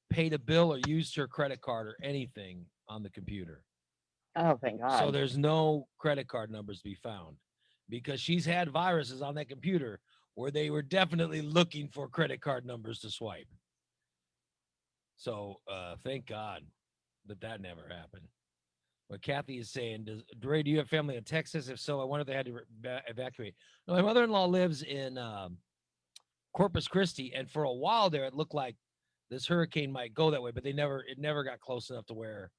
paid a bill or used her credit card or anything on the computer. Oh, thank God. So there's no credit card numbers to be found, because she's had viruses on that computer where they were definitely looking for credit card numbers to swipe. So thank God that never happened. But Kathy is saying, Dre, do you have family in Texas? If so, I wonder if they had to evacuate. No, my mother-in-law lives in Corpus Christi, and for a while there, it looked like this hurricane might go that way, but it never got close enough to where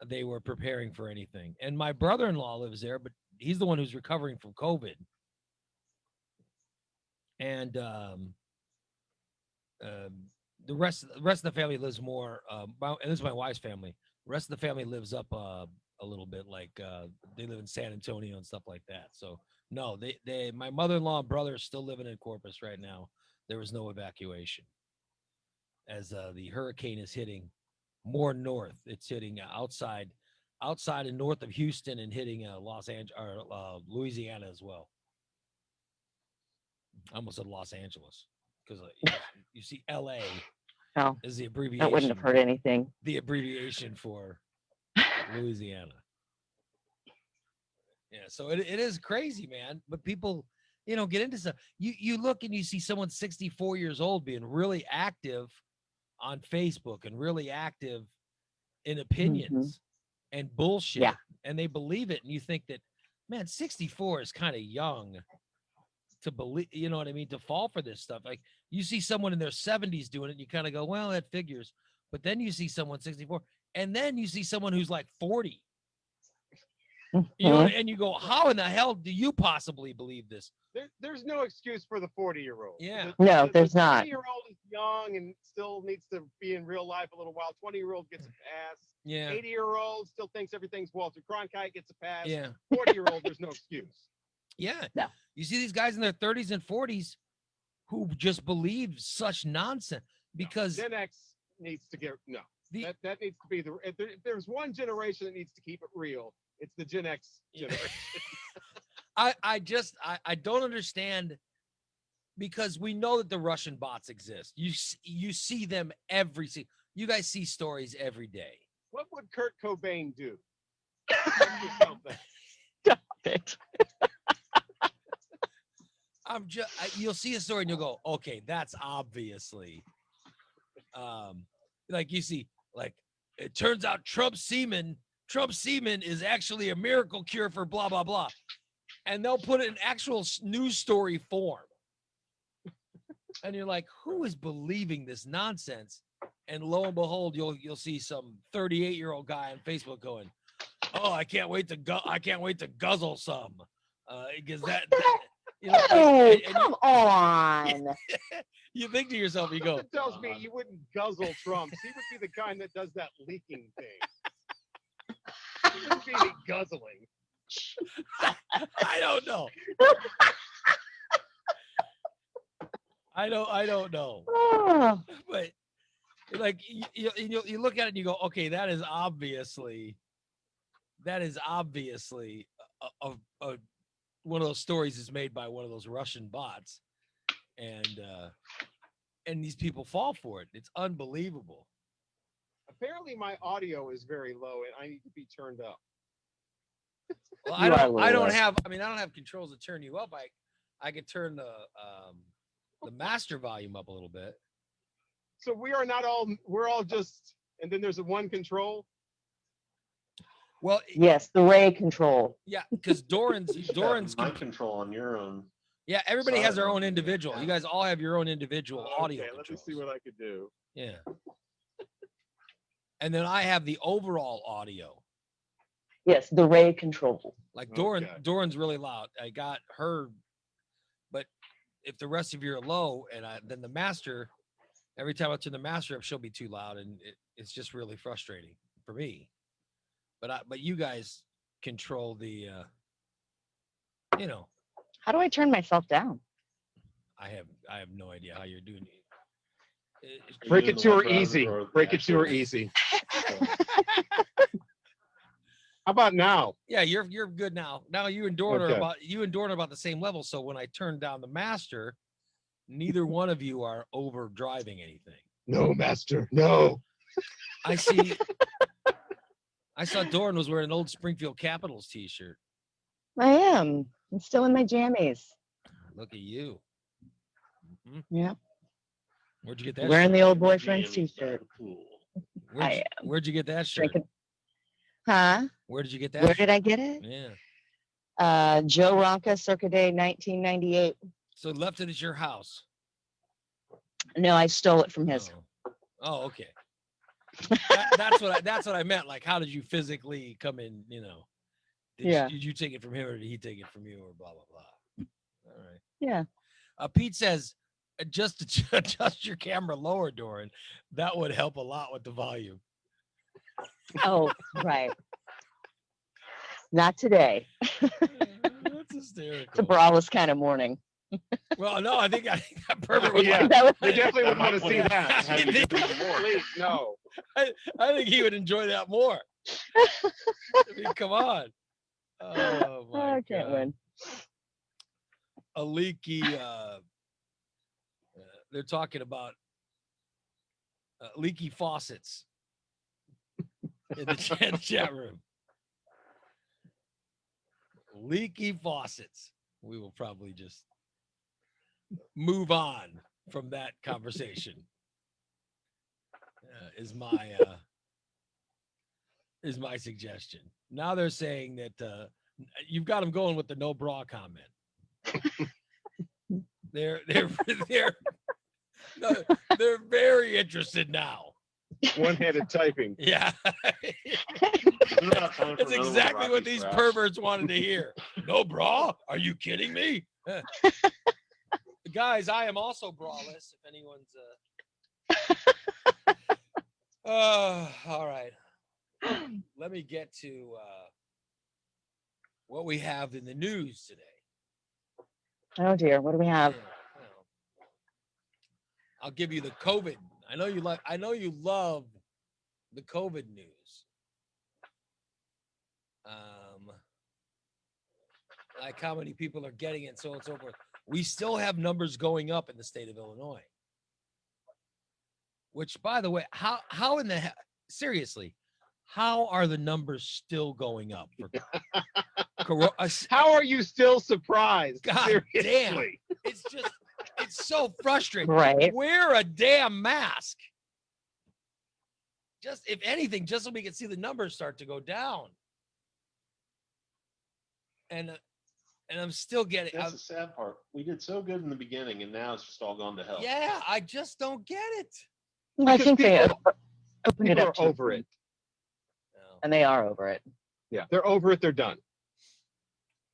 they were preparing for anything. And my brother-in-law lives there, but he's the one who's recovering from COVID. And the rest of the family lives more. And this is my wife's family. The rest of the family lives up a little bit, like they live in San Antonio and stuff like that. So no, my mother-in-law and brother are still living in Corpus right now. There was no evacuation, as the hurricane is hitting more north. It's hitting outside and north of Houston, and hitting Los Angeles or Louisiana as well. I almost said Los Angeles, because you see LA Oh, is the abbreviation. that wouldn't have hurt anything. The abbreviation for Louisiana. Yeah, so it is crazy, man. But people, get into stuff. You look and you see someone 64 years old being really active on Facebook and really active in opinions and bullshit. Yeah. And they believe it. And you think that, man, 64 is kind of young to believe, you know what I mean, to fall for this stuff. Like, you see someone in their 70s doing it, and you kind of go, well, that figures. But then you see someone 64, and then you see someone who's like 40. You know, and you go, how in the hell do you possibly believe this? There's no excuse for the 40-year-old. Yeah. No, there's not. 20-year-old is young and still needs to be in real life a little while. 20-year-old gets a pass. Yeah. 80-year-old still thinks everything's Walter Cronkite, gets a pass. Yeah. 40-year-old, there's no excuse. Yeah. No. You see these guys in their 30s and 40s who just believe such nonsense, because Gen X needs to get that needs to be if there's one generation that needs to keep it real, it's the Gen X generation. I don't understand, because we know that the Russian bots exist. You see them you guys see stories every day. What would Kurt Cobain do? Stop it. you'll see a story and you'll go, okay, that's obviously, like you see, like it turns out Trump semen is actually a miracle cure for blah, blah, blah. And they'll put it in actual news story form. And you're like, who is believing this nonsense? And lo and behold, you'll see some 38-year-old guy on Facebook going, "Oh, I can't wait to guzzle some." Because that you know, Oh, and come on. you think to yourself, you go, It tells me you wouldn't guzzle Trump. He would be the kind that does that leaking thing. He wouldn't be any guzzling. I don't know. I don't know. Oh. But like you look at it and you go, okay, that is obviously a one of those stories is made by one of those Russian bots, and these people fall for it. It's unbelievable. Apparently, my audio is very low, and I need to be turned up. Well, I don't have controls to turn you up. I could turn the master volume up a little bit. So we're all just, and then there's a one control. Well, yes, the Ray control. Yeah, because Doran's mind control on your own. Yeah, everybody has their own individual. You guys all have your own individual audio. Let me see what I could do. Yeah. And then I have the overall audio. Yes, the Ray control. Like Doran's really loud. I got her, but if the rest of you are low, and then the master, every time I turn the master up, she'll be too loud, and it's just really frustrating for me. But you guys control the, you know. How do I turn myself down? I have no idea how you're doing it. Break it to her easy. Break it to her easy. How about now? Yeah, you're good now. Now you and Doran are about the same level. So when I turn down the master, neither one of you are overdriving anything. No, master, no. I see. I saw Doran was wearing an old Springfield Capitals t-shirt. I am. I'm still in my jammies. Look at you. Mm-hmm. Yeah. Where'd you get that? Wearing shirt? the old boyfriend's t-shirt. Where'd you get that shirt? Huh? Where did you get that? Where did I get it? Yeah. Joe Ronca, Circa Day, 1998. So left it at your house. No, I stole it from his. Oh, okay. That's what I meant. Like, how did you physically come in? You know, did you take it from him, or did he take it from you, or blah blah blah? All right. Yeah. Pete says, just adjust your camera lower, Doran. That would help a lot with the volume. Oh, right. Not today. That's hysterical. It's a braless kind of morning. Well, no, I think that pervert would. Yeah, that they definitely would want to see that. Please, no. I think he would enjoy that more. I mean, come on. Oh my I can't win. A leaky. They're talking about leaky faucets in the chat room. Leaky faucets. We will probably just move on from that conversation. Is my suggestion. Now they're saying that you've got them going with the no bra comment. They're very interested now. One-handed typing. Yeah. That's exactly what these perverts wanted to hear. No bra? Are you kidding me? Guys, I am also braless, if anyone's all right. Let me get to what we have in the news today. Oh dear, what do we have? I'll give you the COVID. I know you love the COVID news. Like how many people are getting it, so on and so forth. We still have numbers going up in the state of Illinois. Which, by the way, how in the hell, seriously, how are the numbers still going up? For How are you still surprised? God damn. It's just, it's so frustrating. Right. Wear a damn mask. Just, if anything, just so we can see the numbers start to go down. And I'm still getting. That's the sad part. We did so good in the beginning, and now it's just all gone to hell. Yeah, I just don't get it. Well, I think they people- opened it People up are over it. and they are over it. Yeah, they're over it. They're done.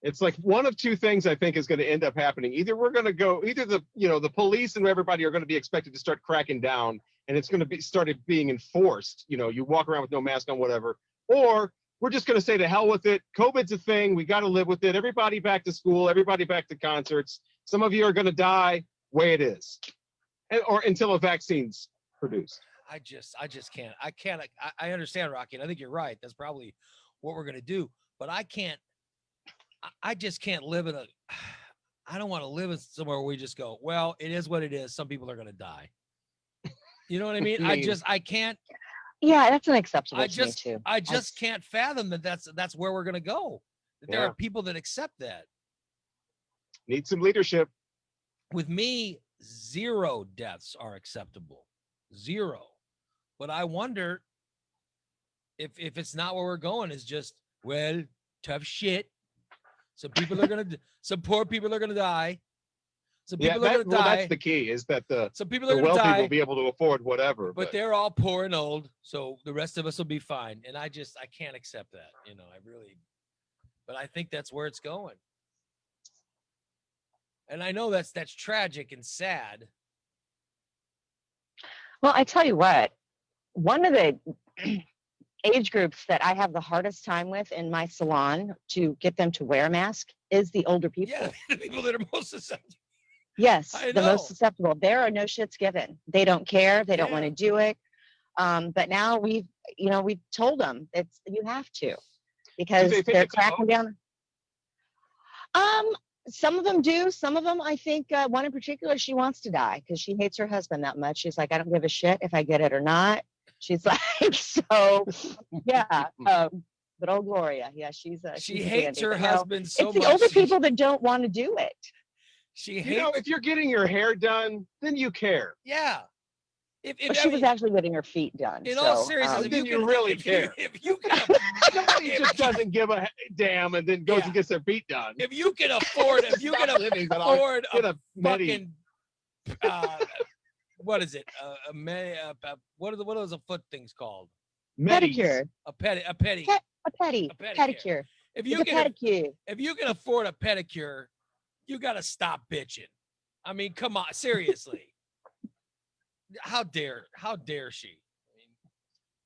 It's like one of two things I think is going to end up happening. Either we're going to go, either the police and everybody are going to be expected to start cracking down, and it's going to be started being enforced. You walk around with no mask on, whatever, or we're just going to say to hell with it. COVID's a thing. We got to live with it. Everybody back to school. Everybody back to concerts. Some of you are going to die. Way it is, or until a vaccine's produced. I just can't. I understand, Rocky, and I think you're right. That's probably what we're gonna do. But I can't. I just can't live in a. I don't want to live in somewhere where we just go, well, it is what it is. Some people are gonna die. You know what I mean? I can't. Yeah, that's unacceptable to me too. I just can't fathom that that's where we're gonna go. That there Yeah. are people that accept that. Need some leadership. With me, 0 deaths are acceptable. 0. But I wonder if it's not where we're going, is just, well, tough shit. Some people are some poor people are gonna die. Some people are gonna die. That's the key, is that Some people are the gonna wealthy die, will be able to afford whatever. but they're all poor and old, so the rest of us will be fine. And I can't accept that. But I think that's where it's going. And I know that's tragic and sad. Well, I tell you what, one of the age groups that I have the hardest time with in my salon to get them to wear a mask is the older people. Yeah, the people that are most susceptible. Yes, I the know. most susceptible. There are no shits given. They don't care. They don't want to do it. But now we've told them you have to, because they think they're it's a cracking hoax? down. Some of them do. Some of them, I think, one in particular, she wants to die because she hates her husband that much. She's like, I don't give a shit if I get it or not. She's like, so yeah. But old Gloria, yeah, she's She a hates dandy. her But no, husband so it's the much. older people that don't want to do it. She hates. if you're getting your hair done, then you care. Yeah. If Well, she was actually getting her feet done. in so, all seriousness, if then you you can, really if care. if you can, Somebody just doesn't give a damn and then goes and gets their feet done. if you can afford, Stop living, but I'll afford get a a medi. fucking, what is it? What are those foot things called? pedicure, A petty. a pedicure. If It's you a can, pedicure. if you can afford a pedicure, you got to stop bitching. I mean, come on, seriously. How dare she?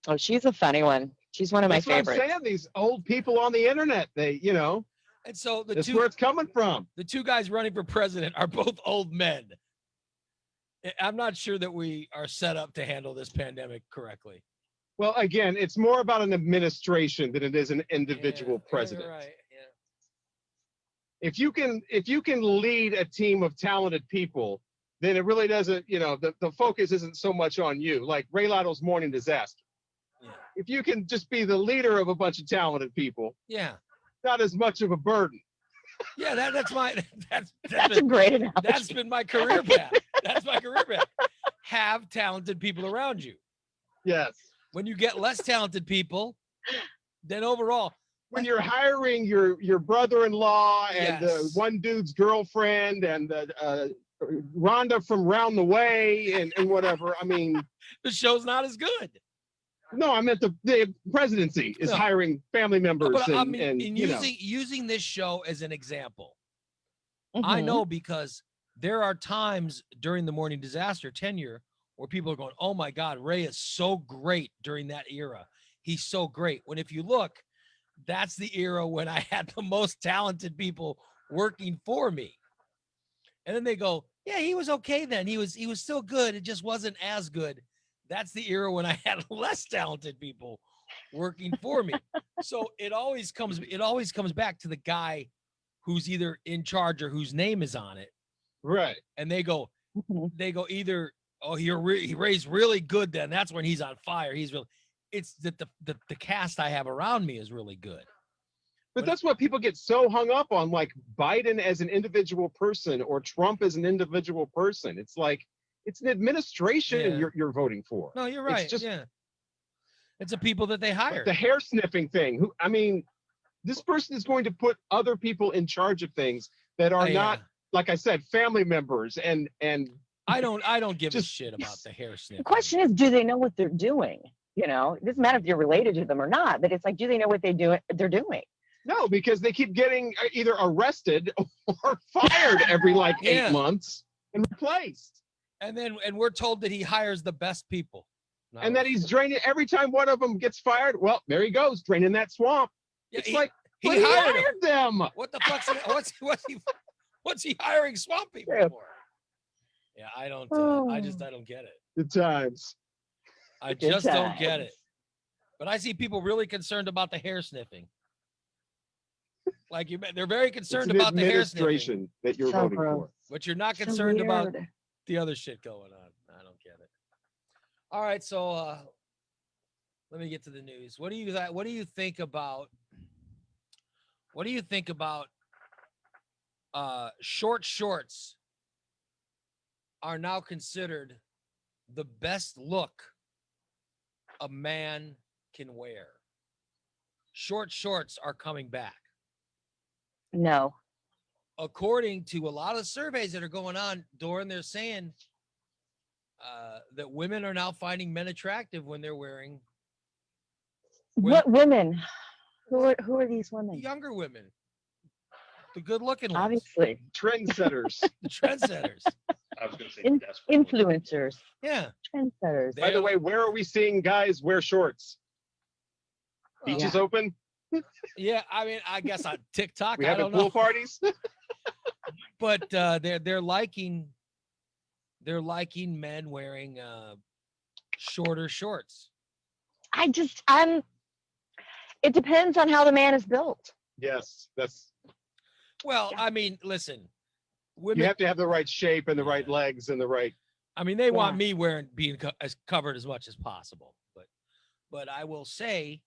Oh, she's a funny one. She's one of my That's what I'm favorites. saying. These old people on the internet, they, And so that's where it's coming from. the two guys running for president are both old men. I'm not sure that we are set up to handle this pandemic correctly. Well, again, it's more about an administration than it is an individual Yeah, president. Right. Yeah. If you can lead a team of talented people, then it really doesn't, the focus isn't so much on you. Like Ray Little's Morning Disaster. Yeah. If you can just be the leader of a bunch of talented people, Yeah. not as much of a burden. Yeah. That's That's a great analogy. That's been my career path. That's my career path. Have talented people around you. Yes. When you get less talented people, then overall, When you're hiring your brother-in-law and the Yes. one dude's girlfriend and the Rhonda from Round the Way and whatever, I mean, the show's not as good. no, I meant the presidency is No. hiring family members But I and, mean, and in you know. using this show as an example, I Mhm. know because there are times during the Morning Disaster tenure where people are going, oh my God, Ray is so great during that era. He's so great. When if you look, that's the era when I had the most talented people working for me. And then they go, yeah, he was okay then. He was still good. It just wasn't as good. That's the era when I had less talented people working for me. So it always comes back to the guy who's either in charge or whose name is on it. Right. And they go Mhm. either, oh, he Ray's really good then. That's when he's on fire. He's really, it's that the cast I have around me is really good. But that's what people get so hung up on, like Biden as an individual person or Trump as an individual person. It's like it's an administration you're voting for. No, you're right. It's just it's the people that they hire. like the hair sniffing thing. Who I mean, this person is going to put other people in charge of things that are not, like I said, family members and I don't give a shit about the hair sniffing. The question is, do they know what they're doing? You know, it doesn't matter if you're related to them or not, but it's like, do they know what they're doing? No, because they keep getting either arrested or fired every like 8 months and replaced. And we're told that he hires the best people. And that he's draining every time one of them gets fired. Well, there he goes, draining that swamp. Yeah, it's like he but he hired them. What the fuck's what's he hiring swamp people for? Yeah, I don't get it. Good times. I just don't get it. But I see people really concerned about the hair sniffing. Like they're very concerned about the hair sniffing administration that you're voting for. But you're not concerned about the other shit going on. I don't get it. All right, so let me get to the news. What do you think about short shorts are now considered the best look a man can wear? Short shorts are coming back. No. According to a lot of surveys that are going on, Doran, they're saying that women are now finding men attractive when they're wearing. What women? Who are these women? Younger women. The good-looking ones. Obviously. Trendsetters. The trendsetters. I was going to say influencers. Yeah. Trendsetters. By the way, where are we seeing guys wear shorts? Beaches open? Yeah, I mean, I guess on TikTok. We I having don't know. pool parties? But they're liking men wearing shorter shorts. It depends on how the man is built. Yes, that's. Well, I mean, listen, women. You have to have the right shape and the right legs and the right. I mean, they want me being as covered as much as possible, but I will say,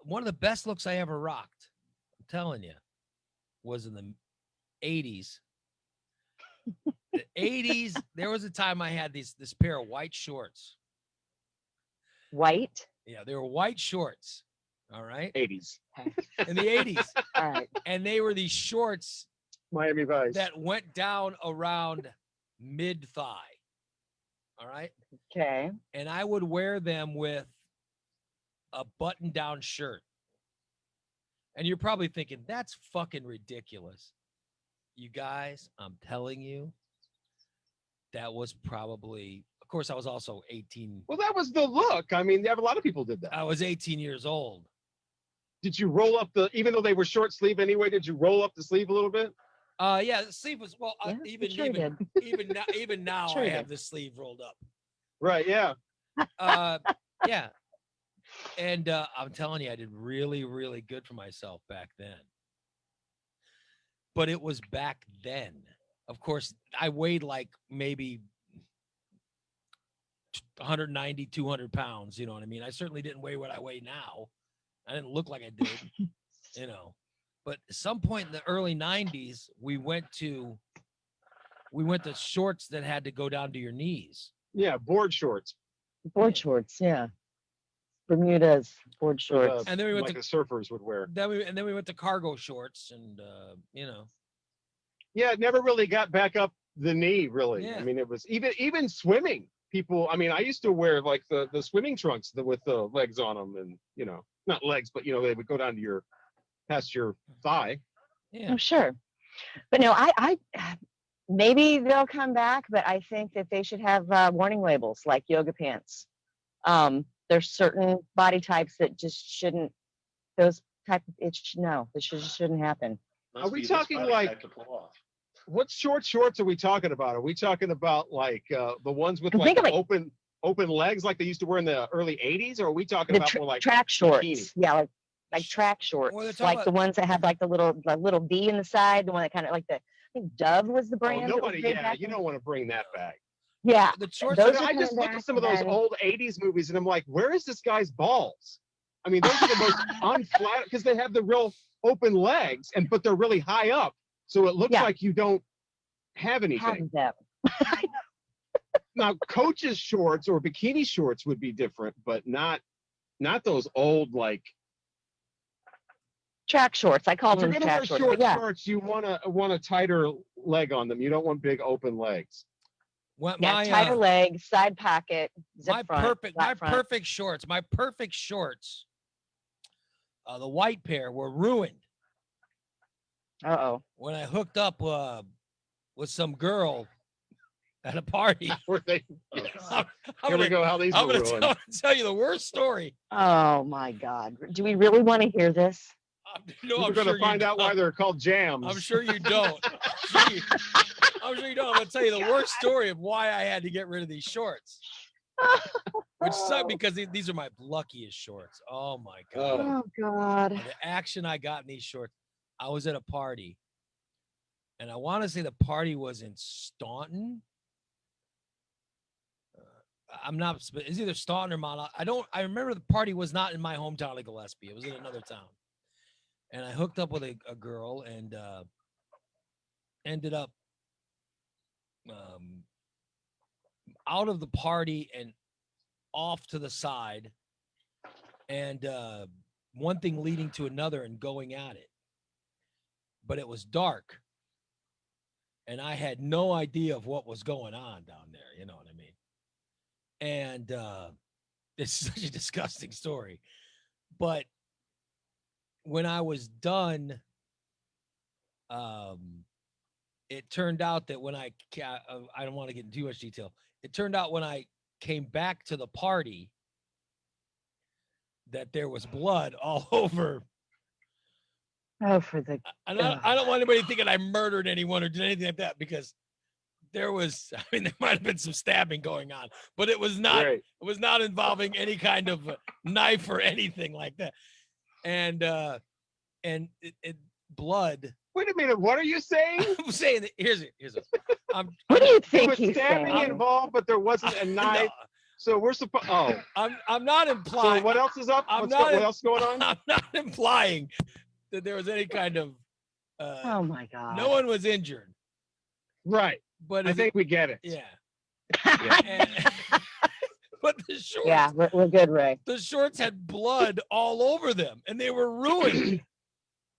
one of the best looks I ever rocked, I'm telling you, was in the 80s. The 80s, there was a time I had this pair of white shorts. White? Yeah, they were white shorts. All right. 80s. In the 80s. All right. And they were these shorts Miami Vice that went down around mid-thigh. All right. Okay. And I would wear them with a button-down shirt. And you're probably thinking, that's fucking ridiculous. You guys, I'm telling you, that was probably, of course, I was also 18. Well, that was the look. I mean, a lot of people did that. I was 18 years old. Did you roll up even though they were short sleeve anyway, did you roll up the sleeve a little bit? Yeah, the sleeve was, well, even now Sure I did. have the sleeve rolled up. Right, yeah. Yeah. And I'm telling you, I did really, really good for myself back then. But it was back then. Of course, I weighed like maybe 190, 200 pounds. You know what I mean? I certainly didn't weigh what I weigh now. I didn't look like I did, you know. But at some point in the early 90s, we went to shorts that had to go down to your knees. Yeah, board shorts. Board shorts, yeah. Bermudas, board shorts. And then we went like to the surfers would wear. Then we went to cargo shorts and you know. Yeah, it never really got back up the knee, really. Yeah. I mean, it was even swimming. People, I mean, I used to wear like the swimming trunks with the legs on them, and you know, not legs, but you know, they would go down to past your thigh. Yeah. Oh, sure. But no, I maybe they'll come back, but I think that they should have warning labels like yoga pants. There's certain body types that just shouldn't. This shouldn't happen. Are we talking like what shorts are we talking about? Are we talking about like the ones with like open legs like they used to wear in the early 80s, or are we talking about more like track shorts? bikini? Yeah, like track shorts, Well, they're like talking the ones that have like the little V in the side, the one that kind of like I think Dove was the Oh, brand. that was nobody, big yeah, back you then. don't want to bring that back. Yeah, The shorts those I are just coming look back, at some of those and old 80s movies and I'm like, where is this guy's balls? I mean, those are the most unflattering because they have the real open legs, but they're really high up, so it looks like you don't have anything. Have them. Now, coaches' shorts or bikini shorts would be different, but not those old like Track shorts. I call if you're them gonna track wear shorts. short but yeah. shorts, you want a tighter leg on them. You don't want big open legs. What Yeah, my tighter legs, side pocket, zip my front, perfect flat my front. perfect shorts. My perfect shorts. The white pair were ruined Uh-oh. when I hooked up with some girl at a party. Were they? I'm Here we go. How these I'm were gonna ruined. tell you the worst story. Oh my God. Do we really want to hear this? No, We're I'm going sure to find you out why don't. they're called jams. I'm sure you don't. I'm sure you don't. I'm gonna tell you the worst story of why I had to get rid of these shorts. Which sucked because these are my luckiest shorts. Oh my God. Oh God. The action I got in these shorts. I was at a party, and I want to say the party was in Staunton. I'm not. It's either Staunton or Mount. I remember the party was not in my hometown of Gillespie. It was in another town, and I hooked up with a girl and ended up out of the party and off to the side, and one thing leading to another and going at it. But it was dark, and I had no idea of what was going on down there. You know what I mean? And it's such a disgusting story. But when I was done, it turned out that when I don't want to get into too much detail. It turned out when I came back to the party that there was blood all over. Oh, for the. I don't want anybody thinking I murdered anyone or did anything like that, because there was, I mean, there might have been some stabbing going on, but it was not, Right. it was not involving any kind of knife or anything like that. And it blood. Wait a minute. What are you saying? I'm saying that here's it. What do you There think was he's stabbing saying? involved, but there wasn't a knife. So we're supposed. Oh, I'm not implying. so what else is up? What else is going on? I'm not implying that there was any kind of. Oh my God. No one was injured. Right. But I think we get it. Yeah. But the shorts. Yeah, we're good, Ray. The shorts had blood all over them, and they were ruined.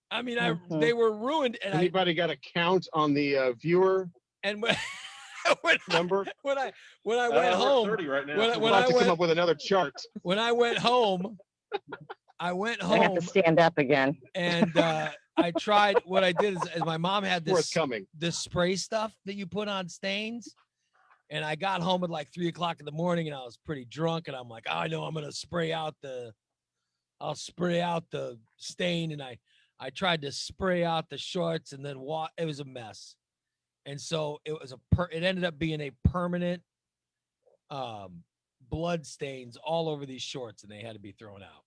I mean, they were ruined. And Anybody got a count on the viewer? And when number? When I went home, 30 right now. when I to went, come up with another chart. When I went home, I went I have home to stand up again. and I tried. What I did is my mom had Forthcoming. this spray stuff that you put on stains. And I got home at like 3 o'clock in the morning, and I was pretty drunk. And I'm like, oh, I know I'm gonna I'll spray out the stain. And I tried to spray out the shorts, and then it was a mess. And so it was it ended up being a permanent blood stains all over these shorts, and they had to be thrown out.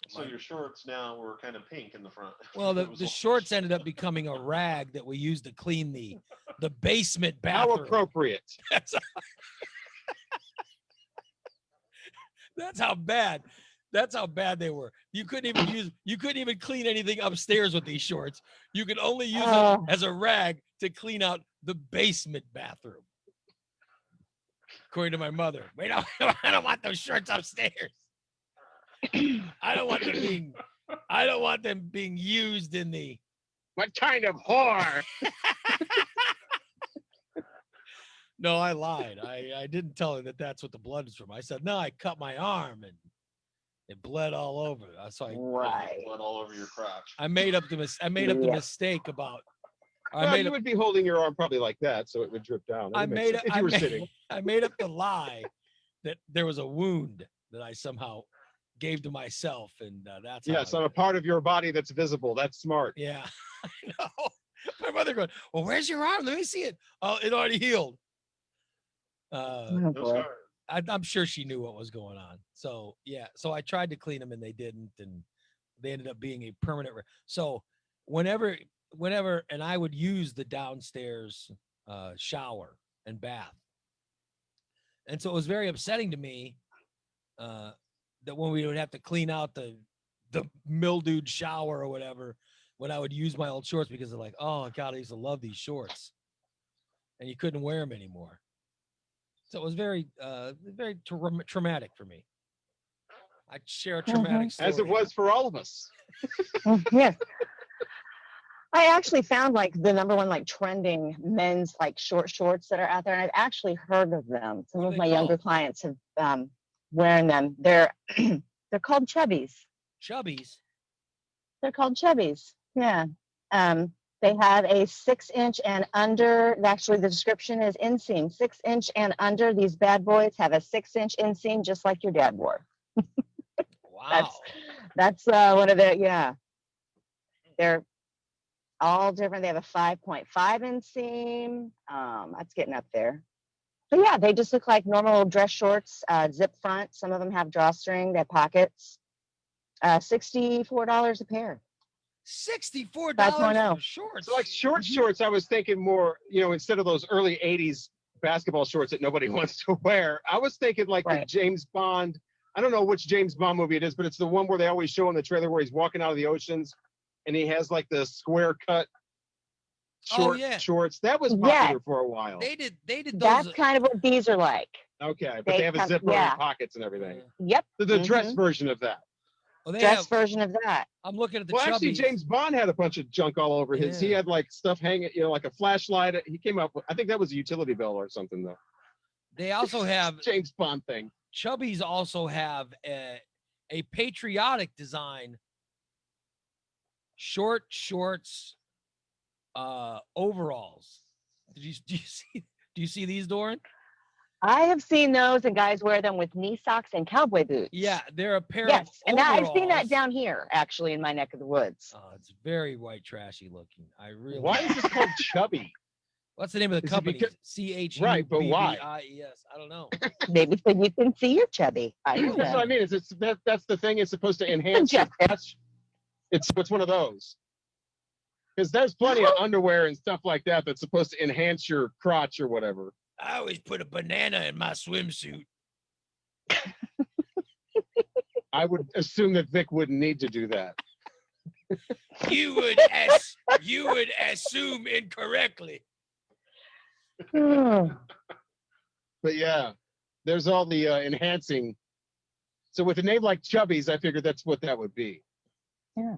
So your shorts now were kind of pink in the front. Well, It was the all- shorts ended up becoming a rag that we used to clean the basement bathroom. How appropriate. That's how bad. That's how bad they were. You couldn't even clean anything upstairs with these shorts. You could only use them as a rag to clean out the basement bathroom. According to my mother. Wait, I don't want those shorts upstairs. I don't want them being used in the. What kind of whore? No, I lied. I didn't tell her that that's what the blood is from. I said, no, I cut my arm and it bled all over. So blood all over your crotch. I made up the mistake about. Well, you would be holding your arm probably like that, so it would drip down. That would make sense if you were sitting. I made up the lie that there was a wound that I somehow gave to myself, and that's how Yes, on a part of your body that's visible. That's smart. Yeah, I know. My mother going, well, where's your arm? Let me see it. Oh, it already healed. I'm sure she knew what was going on. So yeah, so I tried to clean them and they didn't, and they ended up being a permanent. So whenever, and I would use the downstairs shower and bath, and so it was very upsetting to me that when we would have to clean out the mildewed shower or whatever, when I would use my old shorts because they're like, oh God, I used to love these shorts, and you couldn't wear them anymore. So it was very traumatic for me. I share a traumatic story. As it was for all of us. Yes. I actually found like the number one like trending men's like short shorts that are out there, and I've actually heard of them. Some of my younger clients have wearing them. They're they're called chubbies. Chubbies. They're called chubbies. Yeah. They have a 6-inch and under. Actually, the description is inseam 6-inch and under. These bad boys have a 6-inch inseam, just like your dad wore. Wow. That's one of the, yeah. They're all different. They have a 5.5 inseam. That's getting up there. But yeah, they just look like normal dress shorts, zip front. Some of them have drawstring, they have pockets. $64 a pair. $64 5.0. for shorts. So like shorts, I was thinking more, instead of those early 80s basketball shorts that nobody wants to wear, I was thinking like the James Bond. I don't know which James Bond movie it is, but it's the one where they always show in the trailer where he's walking out of the oceans and he has like the square cut shorts. That was popular for a while. They did those. That's kind of what these are like. Okay, but they have a zipper and pockets and everything. Yep. The dress version of that. Well, dress version of that. I'm looking at the actually, chubbies. James Bond had a bunch of junk all over his. He had like stuff hanging, like a flashlight. He came up with, I think that was a utility belt or something though. They also have James Bond thing. Chubbies also have a patriotic design. Short shorts, overalls. Do you see these, Doran? I have seen those, and guys wear them with knee socks and cowboy boots. Yeah, they're a pair yes, of and I've seen that overalls. down here, actually, in my neck of the woods. It's very white trashy looking. I really. Why is this called chubby? What's the name of the Is it company? because- CHUBBIES. Right, but why? I don't know. Maybe so you can see your chubby. I don't That's know. what I mean. That's the thing. It's supposed to enhance your crotch. It's one of those. Because there's plenty of underwear and stuff like that that's supposed to enhance your crotch or whatever. I always put a banana in my swimsuit. I would assume that Vic wouldn't need to do that. You would assume incorrectly. But yeah, there's all the enhancing. So with a name like Chubbies, I figured that's what that would be. Yeah.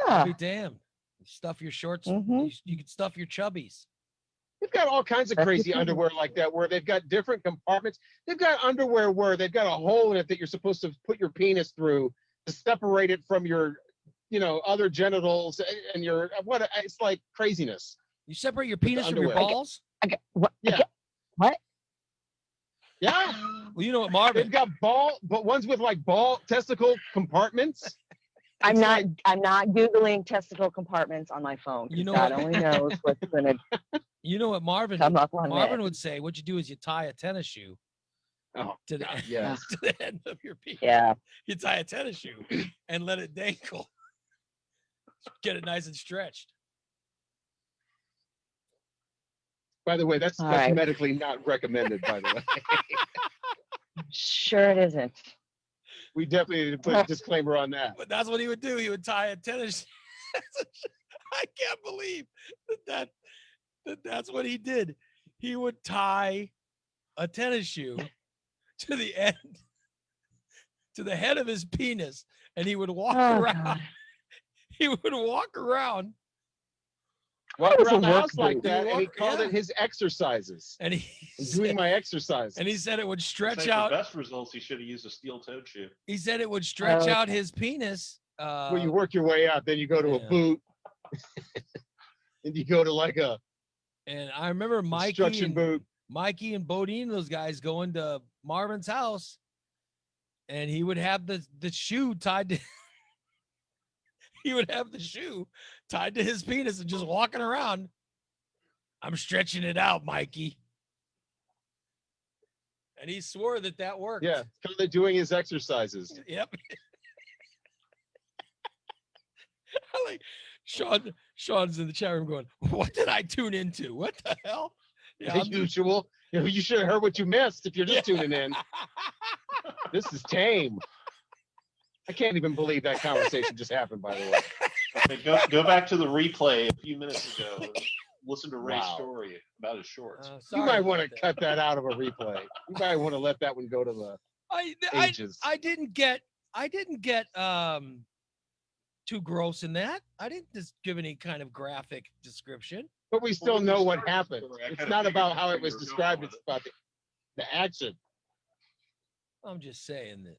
I'll be damned. You stuff your shorts. You can stuff your chubbies. They've got all kinds of crazy underwear like that where they've got different compartments. They've got underwear where they've got a hole in it that you're supposed to put your penis through to separate it from your, other genitals and your what. It's like craziness. You separate your penis from your underwear. balls? Yeah. What? Yeah. Well, you know what, Marvin? They've got but ones with like testicle compartments. I'm not Googling testicle compartments on my phone. You know God what? only knows what's going to You know what Marvin come up on Marvin that. would say? What you do is you tie a tennis shoe to the yes. to the end of your penis. Yeah. You tie a tennis shoe and let it dangle. Get it nice and stretched. By the way, that's right. medically not recommended, by the way. Sure it isn't. We definitely need to put a disclaimer on that. But that's what he would do. He would tie a tennis. I can't believe that's what he did. He would tie a tennis shoe to the end, to the head of his penis, and he would walk around. God. He would walk around. Walk was a around the work house like booth. that, and he called Yeah. it his exercises. And I'm he doing my exercise. and he said it would I stretch think out. the best results, he should have used a steel-toed shoe. He said it would stretch Oh, out his penis. Well, you work your way out, then you go to a yeah. boot, and you go to like a And I remember construction boot. Mikey and Bodine, those guys going to Marvin's house, and he would have the shoe tied to he would have the shoe tied to his penis and just walking around. I'm stretching it out, Mikey. And he swore that worked. Yeah, kind of doing his exercises. Yep. I like Sean's in the chat room going, what did I tune into? What the hell? Yeah, As usual. You should have heard what you missed if you're just tuning in. This is tame. I can't even believe that conversation just happened, by the way. Okay, go back to the replay a few minutes ago and listen to Ray's Wow. story about his shorts. You might want to cut that out of a replay. You might want to let that one go to the ages. I didn't get too gross in that. I didn't just give any kind of graphic description. But we still know what happened. It's not about how it was described, it's about the action. I'm just saying that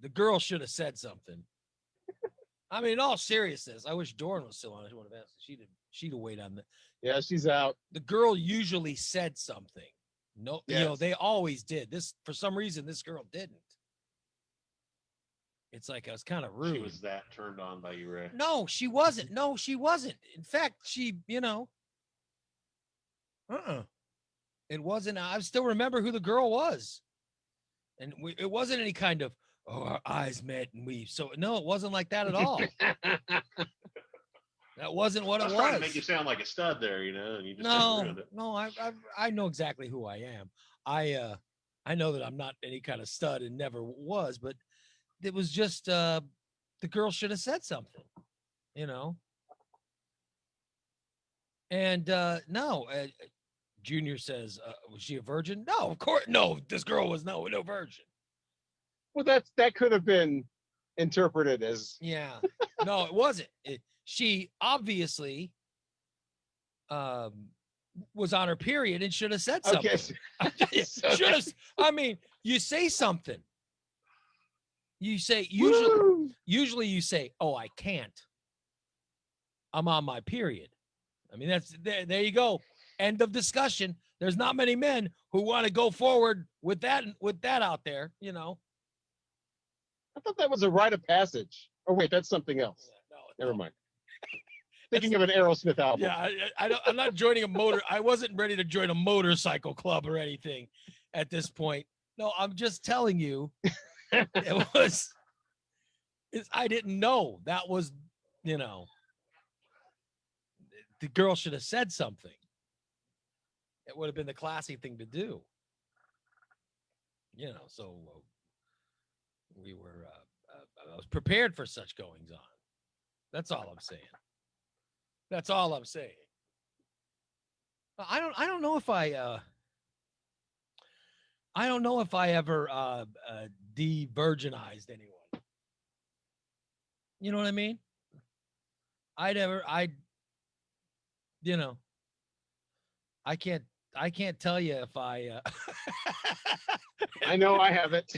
the girl should have said something. I mean, in all seriousness, I wish Dorn was still on. I would have asked. She'd have waited on the. Yeah, she's out. The girl usually said something. No, you know, Yes. they always did. This for some reason, this girl didn't. It's like I was kind of rude. She was that turned on by you, Ray. No, she wasn't. No, she wasn't. In fact, she, you know, it wasn't. I still remember who the girl was, and it wasn't any kind of our eyes met and we. So no, it wasn't like that at all. That wasn't what I it was was. trying to make you sound like a stud there, you know, and you just No, ruined it. no, I know exactly who I am. I know that I'm not any kind of stud and never was, but it was just the girl should have said something, you know. And no, Junior says, was she a virgin? No, of course, no. This girl was no virgin. Well, that could have been interpreted as Yeah, no, it wasn't. She obviously was on her period and should have said something. okay. Should have. I mean, you say something. You say usually you say, "Oh, I can't. I'm on my period." I mean, that's there you go. End of discussion. There's not many men who want to go forward with that out there, you know. I thought that was a rite of passage. Oh wait, that's something else. Never mind. Thinking of an Aerosmith album. Yeah, I'm not joining a motor. I wasn't ready to join a motorcycle club or anything at this point. No, I'm just telling you, it was. I didn't know that was, you know. The girl should have said something. It would have been the classy thing to do. You know, so we were. I was prepared for such goings on. That's all I'm saying. That's all I'm saying. I don't know if I don't know if I ever de-virginized anyone. You know what I mean? You know, I can't tell you if I I know I haven't.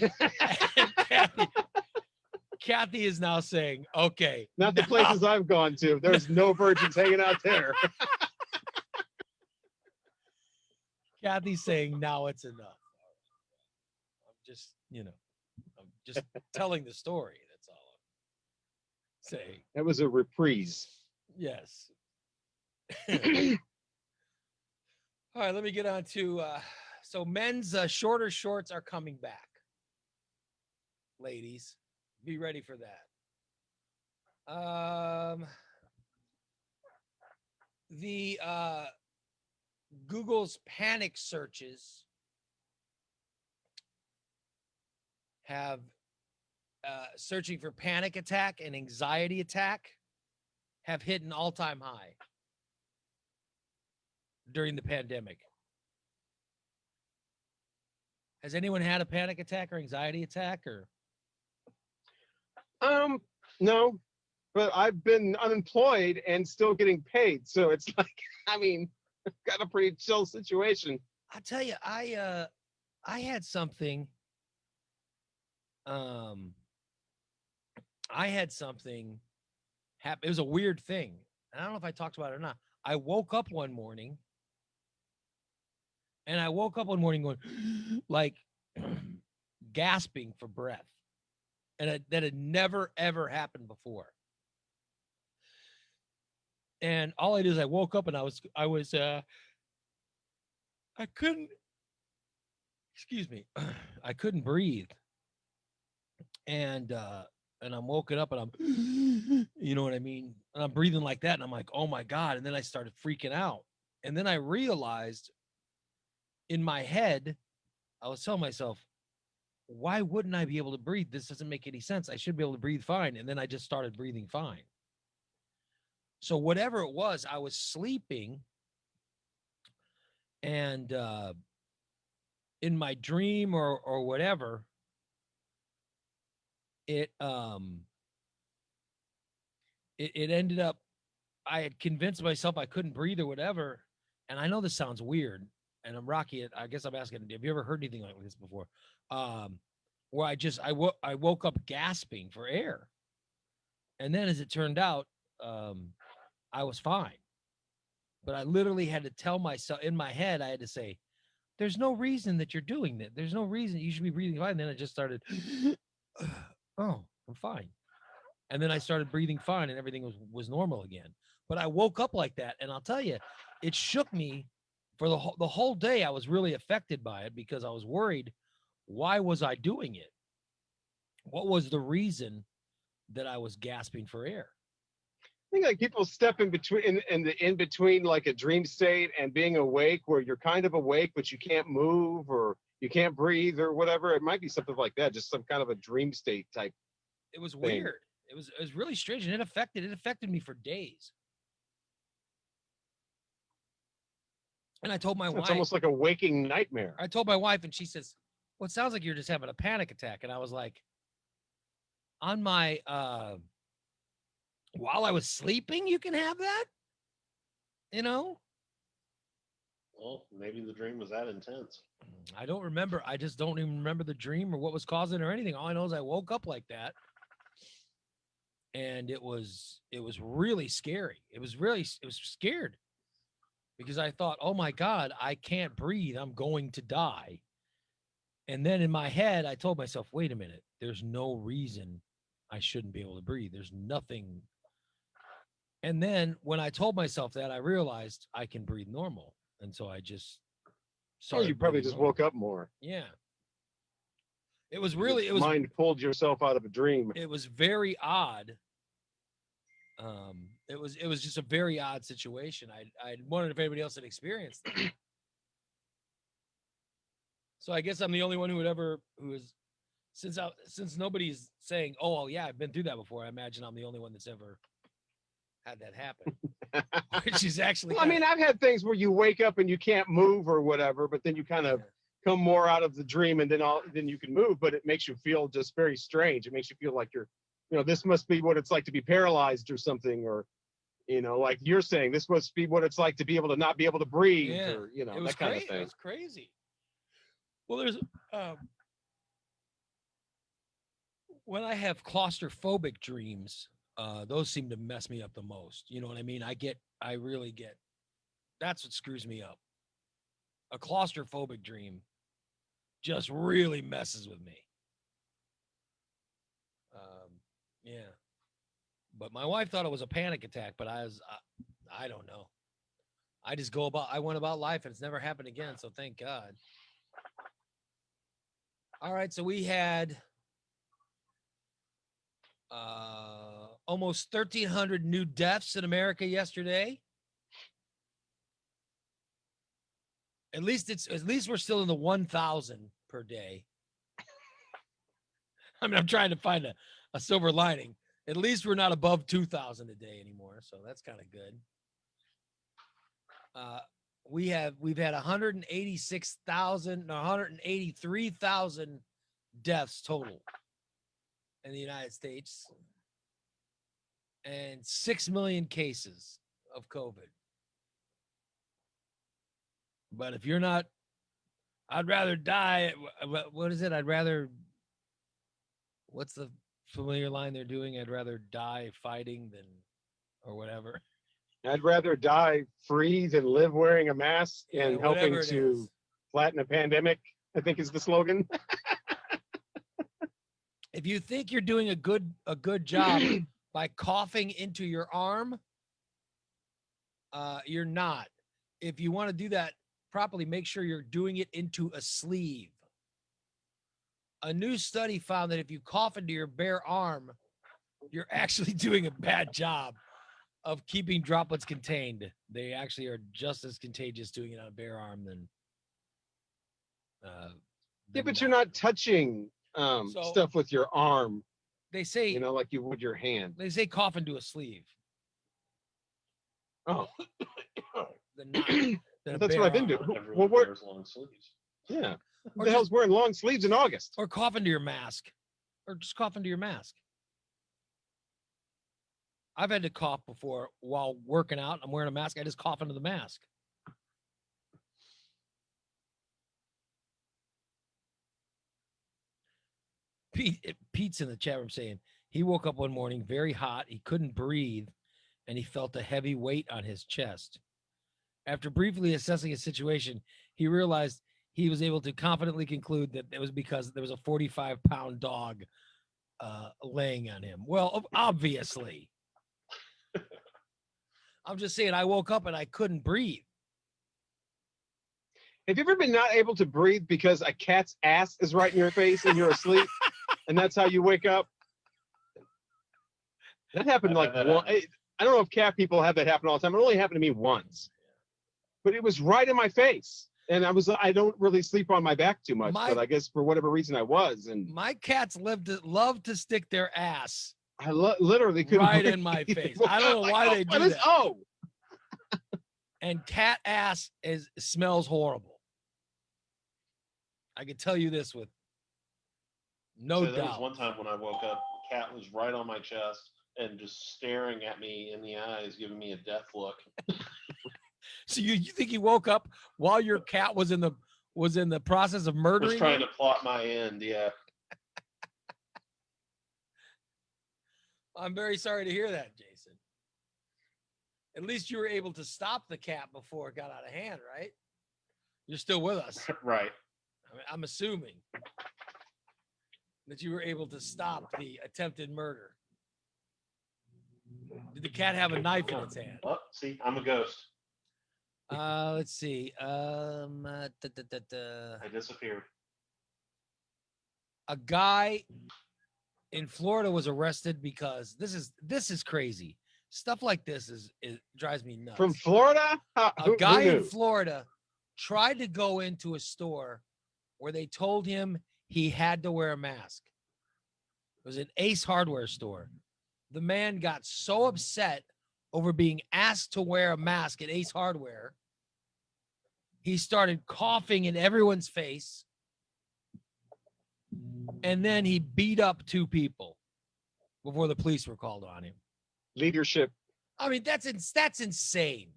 Kathy is now saying, okay. Not the places I've gone to. There's no virgins hanging out there. Kathy's saying now it's enough. I'm just, you know, I'm just telling the story. That's all I'm saying. That was a reprise. Yes. All right, let me get on to so men's shorter shorts are coming back. Ladies, be ready for that. The Google's panic searches have searching for panic attack and anxiety attack have hit an all-time high during the pandemic. Has anyone had a panic attack or anxiety attack or? No, but I've been unemployed and still getting paid. So it's like, I mean, got a pretty chill situation. I tell you, I had something. I had something happen. It was a weird thing. I don't know if I talked about it or not. I woke up one morning going like gasping for breath. And that had never, ever happened before. And all I did is I woke up and I couldn't, excuse me, I couldn't breathe. And I'm woken up and I'm, you know what I mean? And I'm breathing like that. And I'm like, oh my God. And then I started freaking out. And then I realized in my head, I was telling myself, why wouldn't I be able to breathe? This doesn't make any sense. I should be able to breathe fine. And then I just started breathing fine. So whatever it was, I was sleeping, and in my dream or whatever, it ended up, I had convinced myself I couldn't breathe or whatever. And I know this sounds weird, and I'm Rocky. I guess I'm asking, have you ever heard anything like this before? Where I woke up gasping for air. And then as it turned out, I was fine. But I literally had to tell myself in my head, I had to say, there's no reason that you're doing that. There's no reason you should be breathing fine. And then I just started, oh, I'm fine. And then I started breathing fine and everything was normal again. But I woke up like that. And I'll tell you, it shook me for the whole day. I was really affected by it because I was worried. Why was I doing it? What was the reason that I was gasping for air? I think like people step in between like a dream state and being awake, where you're kind of awake but you can't move or you can't breathe or whatever. It might be something like that, just some kind of a dream state type. It was thing. weird. It was really strange, and it affected me for days. And I told my wife, It's almost like a waking nightmare. I told my wife, and she says, well, it sounds like you're just having a panic attack. And I was like, on my while I was sleeping, you can have that? You know? Well, maybe the dream was that intense. I don't remember. I just don't even remember the dream or what was causing it or anything. All I know is I woke up like that. And it was really scary. It was scared. Because I thought, oh my God, I can't breathe. I'm going to die. And then in my head, I told myself, wait a minute. There's no reason I shouldn't be able to breathe. There's nothing. And then when I told myself that, I realized I can breathe normal. And so I just So you probably just woke up more. Yeah. It was really, mind pulled yourself out of a dream. It was very odd. It was just a very odd situation. I wondered if anybody else had experienced that. So I guess I'm the only one since nobody's saying, oh yeah, I've been through that before. I imagine I'm the only one that's ever had that happen. Which is actually, well, I mean, I've had things where you wake up and you can't move or whatever, but then you kind of come more out of the dream, and then you can move, but it makes you feel just very strange. It makes you feel like this must be what it's like to be paralyzed or something, or like you're saying, this must be what it's like to be able to not be able to breathe, or that kind of thing. It was crazy. Well, there's when I have claustrophobic dreams, those seem to mess me up the most. You know what I mean? I really get, that's what screws me up. A claustrophobic dream just really messes with me. Yeah. But my wife thought it was a panic attack, but I don't know. I went about life and it's never happened again. So thank God. All right. So we had almost 1,300 new deaths in America yesterday. At least we're still in the 1,000 per day. I mean, I'm trying to find a silver lining. At least we're not above 2,000 a day anymore, so that's kind of good. We've had 183,000 deaths total in the United States, and 6 million cases of COVID. But if you're not, I'd rather die. What is it? What's the familiar line they're doing? I'd rather die fighting than, or whatever. I'd rather die free than live wearing a mask and helping to flatten a pandemic, I think is the slogan. If you think you're doing a good job by coughing into your arm, you're not. If you want to do that properly, make sure you're doing it into a sleeve. A new study found that if you cough into your bare arm, you're actually doing a bad job of keeping droplets contained. They actually are just as contagious doing it on a bare arm than Yeah, but you're not touching stuff with your arm. They say, you know, like you would your hand. They say cough into a sleeve. Oh. Than That's what I've been doing. Well, wears long sleeves. Yeah. Who the hell's wearing long sleeves in August? Or cough into your mask. Or just cough into your mask. I've had to cough before while working out. I'm wearing a mask. I just cough into the mask. Pete's in the chat room saying he woke up one morning very hot. He couldn't breathe and he felt a heavy weight on his chest. After briefly assessing his situation, he realized he was able to confidently conclude that it was because there was a 45-pound dog laying on him. Well, obviously. I'm just saying, I woke up and I couldn't breathe. Have you ever been not able to breathe because a cat's ass is right in your face and you're asleep, and that's how you wake up? That happened like one. I don't know if cat people have that happen all the time. It only happened to me once, but it was right in my face, and I don't really sleep on my back too much, but I guess for whatever reason I was. And my cats love to stick their ass. I literally couldn't right breathe. in my face. I don't know why they do that. Oh. And cat ass smells horrible. I can tell you this with no doubt. There was one time when I woke up, the cat was right on my chest and just staring at me in the eyes, giving me a death look. So you think he woke up while your cat was in the process of murdering? Was trying to plot my end, yeah. I'm very sorry to hear that, Jason. At least you were able to stop the cat before it got out of hand, right? You're still with us. Right. I'm assuming that you were able to stop the attempted murder. Did the cat have a knife in its hand? Oh, see, I'm a ghost. Let's see. I disappeared. A guy in Florida was arrested because this is crazy. Stuff like this drives me nuts. From Florida? A guy in Florida tried to go into a store where they told him he had to wear a mask. It was an Ace Hardware store. The man got so upset over being asked to wear a mask at Ace Hardware, he started coughing in everyone's face, and then he beat up 2 people before the police were called on him. Leadership. I mean, that's insane.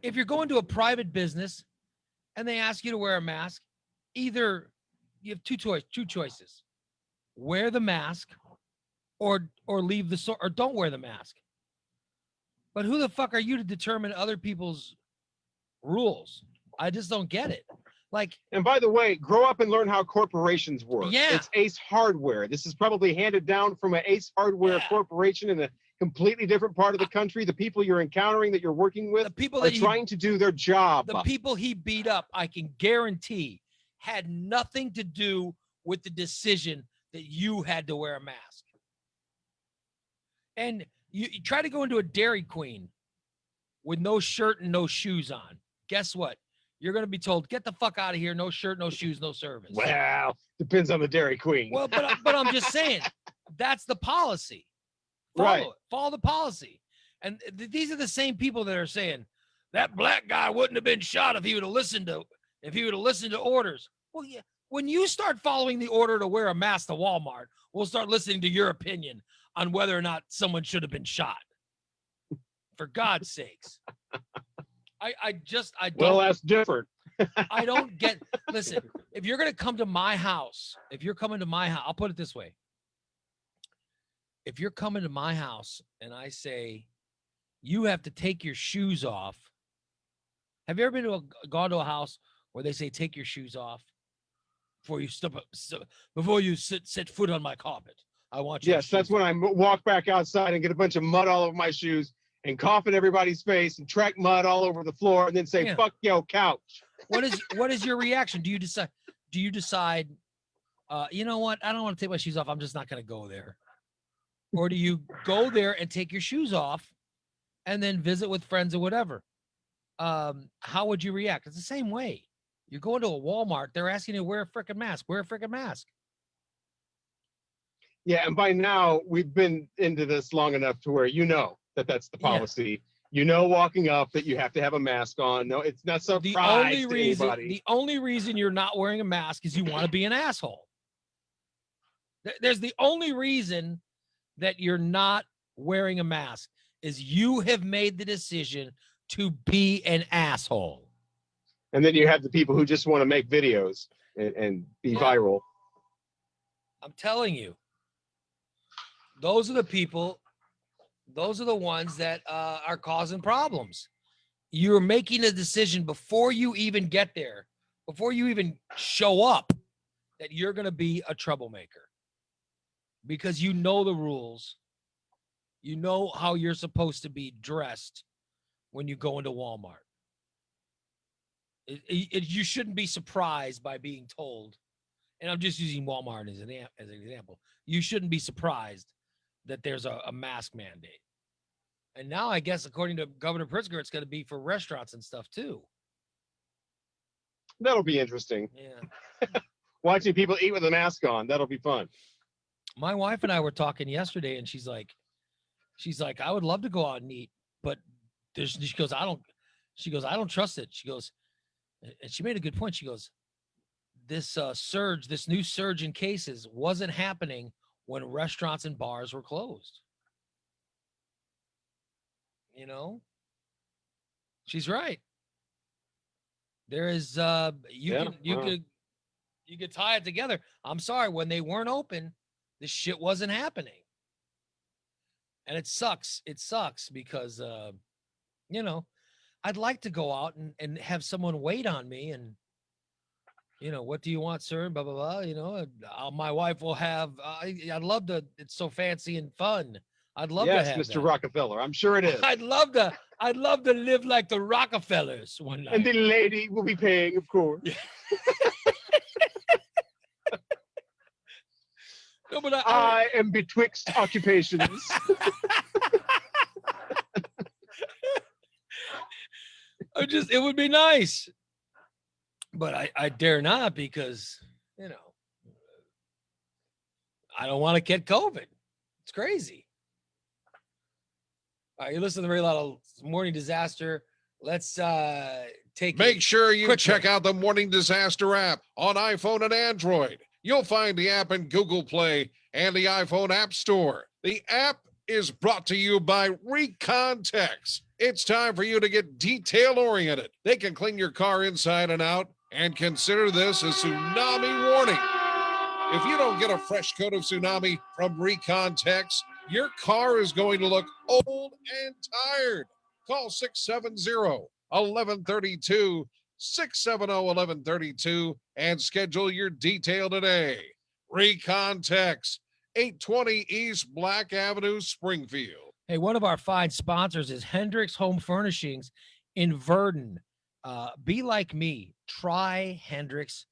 If you're going to a private business and they ask you to wear a mask, either you have two choices: wear the mask, or leave the store, or don't wear the mask. But who the fuck are you to determine other people's rules? I just don't get it. Like, and by the way, grow up and learn how corporations work. Yeah. It's Ace Hardware. This is probably handed down from an Ace Hardware corporation in a completely different part of the country. The people you're encountering that you're working with are trying to do their job. The people he beat up, I can guarantee, had nothing to do with the decision that you had to wear a mask. And you try to go into a Dairy Queen with no shirt and no shoes on. Guess what? You're going to be told, get the fuck out of here. No shirt, no shoes, no service. Well, depends on the Dairy Queen. Well, but I'm just saying, that's the policy. Follow the policy. And these are the same people that are saying that black guy wouldn't have been shot if he would have listened to orders. Well, yeah. When you start following the order to wear a mask to Walmart, we'll start listening to your opinion on whether or not someone should have been shot. For God's sakes. I don't. Well, that's different. I don't get. Listen, if you're going to come to my house, I'll put it this way. If you're coming to my house and I say, you have to take your shoes off. Have you ever gone to a house where they say, take your shoes off before you set foot on my carpet? I want you. Yes, that's when I walk back outside and get a bunch of mud all over my shoes and cough in everybody's face and track mud all over the floor and then say, fuck yo, couch. What is your reaction? Do you decide, you know what? I don't want to take my shoes off. I'm just not going to go there. Or do you go there and take your shoes off and then visit with friends or whatever? How would you react? It's the same way. You're going to a Walmart. They're asking you to wear a freaking mask. Wear a freaking mask. Yeah, and by now we've been into this long enough to where you know that that's the Yeah. policy. You know, walking up that you have to have a mask on. No, it's not surprise to anybody. The only reason you're not wearing a mask is you want to be an asshole. There's the only reason that you're not wearing a mask is you have made the decision to be an asshole. And then you have the people who just want to make videos and be viral. I'm telling you, those are the people, those are the ones that are causing problems. You're making a decision before you even get there, before you even show up, that you're going to be a troublemaker because you know the rules. You know how you're supposed to be dressed when you go into Walmart. You shouldn't be surprised by being told, and I'm just using Walmart as an example. You shouldn't be surprised that there's a mask mandate. And now I guess, according to Governor Pritzker, it's going to be for restaurants and stuff too. That'll be interesting. Yeah. Watching people eat with a mask on, that'll be fun. My wife and I were talking yesterday, and she's like, I would love to go out and eat, but she goes, I don't trust it. She goes, and she made a good point. She goes, this new surge in cases wasn't happening when restaurants and bars were closed. You know, she's right. There is, you could tie it together. I'm sorry, when they weren't open, this shit wasn't happening. And it sucks. It sucks because, you know, I'd like to go out and have someone wait on me and, you know, what do you want, sir? Blah, blah, blah. You know, my wife will have, I'd love to, it's so fancy and fun. I'd love to have Mr. that. Rockefeller. I'm sure it is. I'd love to live like the Rockefellers one night. And the lady will be paying, of course. No, but I am betwixt occupations. It would be nice, but I dare not because, you know, I don't want to get COVID. It's crazy. All right, you listen to the Ray Lotto Morning Disaster. Let's Make sure you quick check break. out the Morning Disaster app on iPhone and Android. You'll find the app in Google Play and the iPhone App Store. The app is brought to you by Recontex. It's time for you to get detail-oriented. They can clean your car inside and out, and consider this a tsunami warning. If you don't get a fresh coat of tsunami from Recontex, your car is going to look old and tired. Call 670-1132, 670-1132, and schedule your detail today. Recontex, 820 East Black Avenue, Springfield. Hey, one of our fine sponsors is Hendricks Home Furnishings in Verdon. Be like me. Try Hendricks,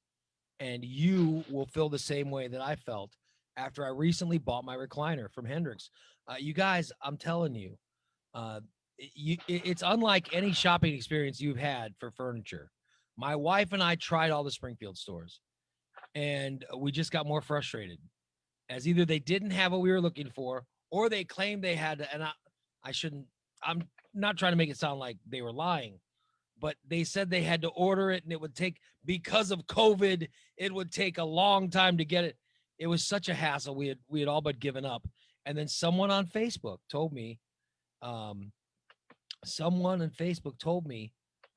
and you will feel the same way that I felt after I recently bought my recliner from Hendricks. You guys, I'm telling you, it's unlike any shopping experience you've had for furniture. My wife and I tried all the Springfield stores, and we just got more frustrated as either they didn't have what we were looking for, or they claimed they had, and I'm not trying to make it sound like they were lying, but they said they had to order it and it would take, because of COVID, it would take a long time to get it. It was such a hassle. We had all but given up. And then someone on Facebook told me,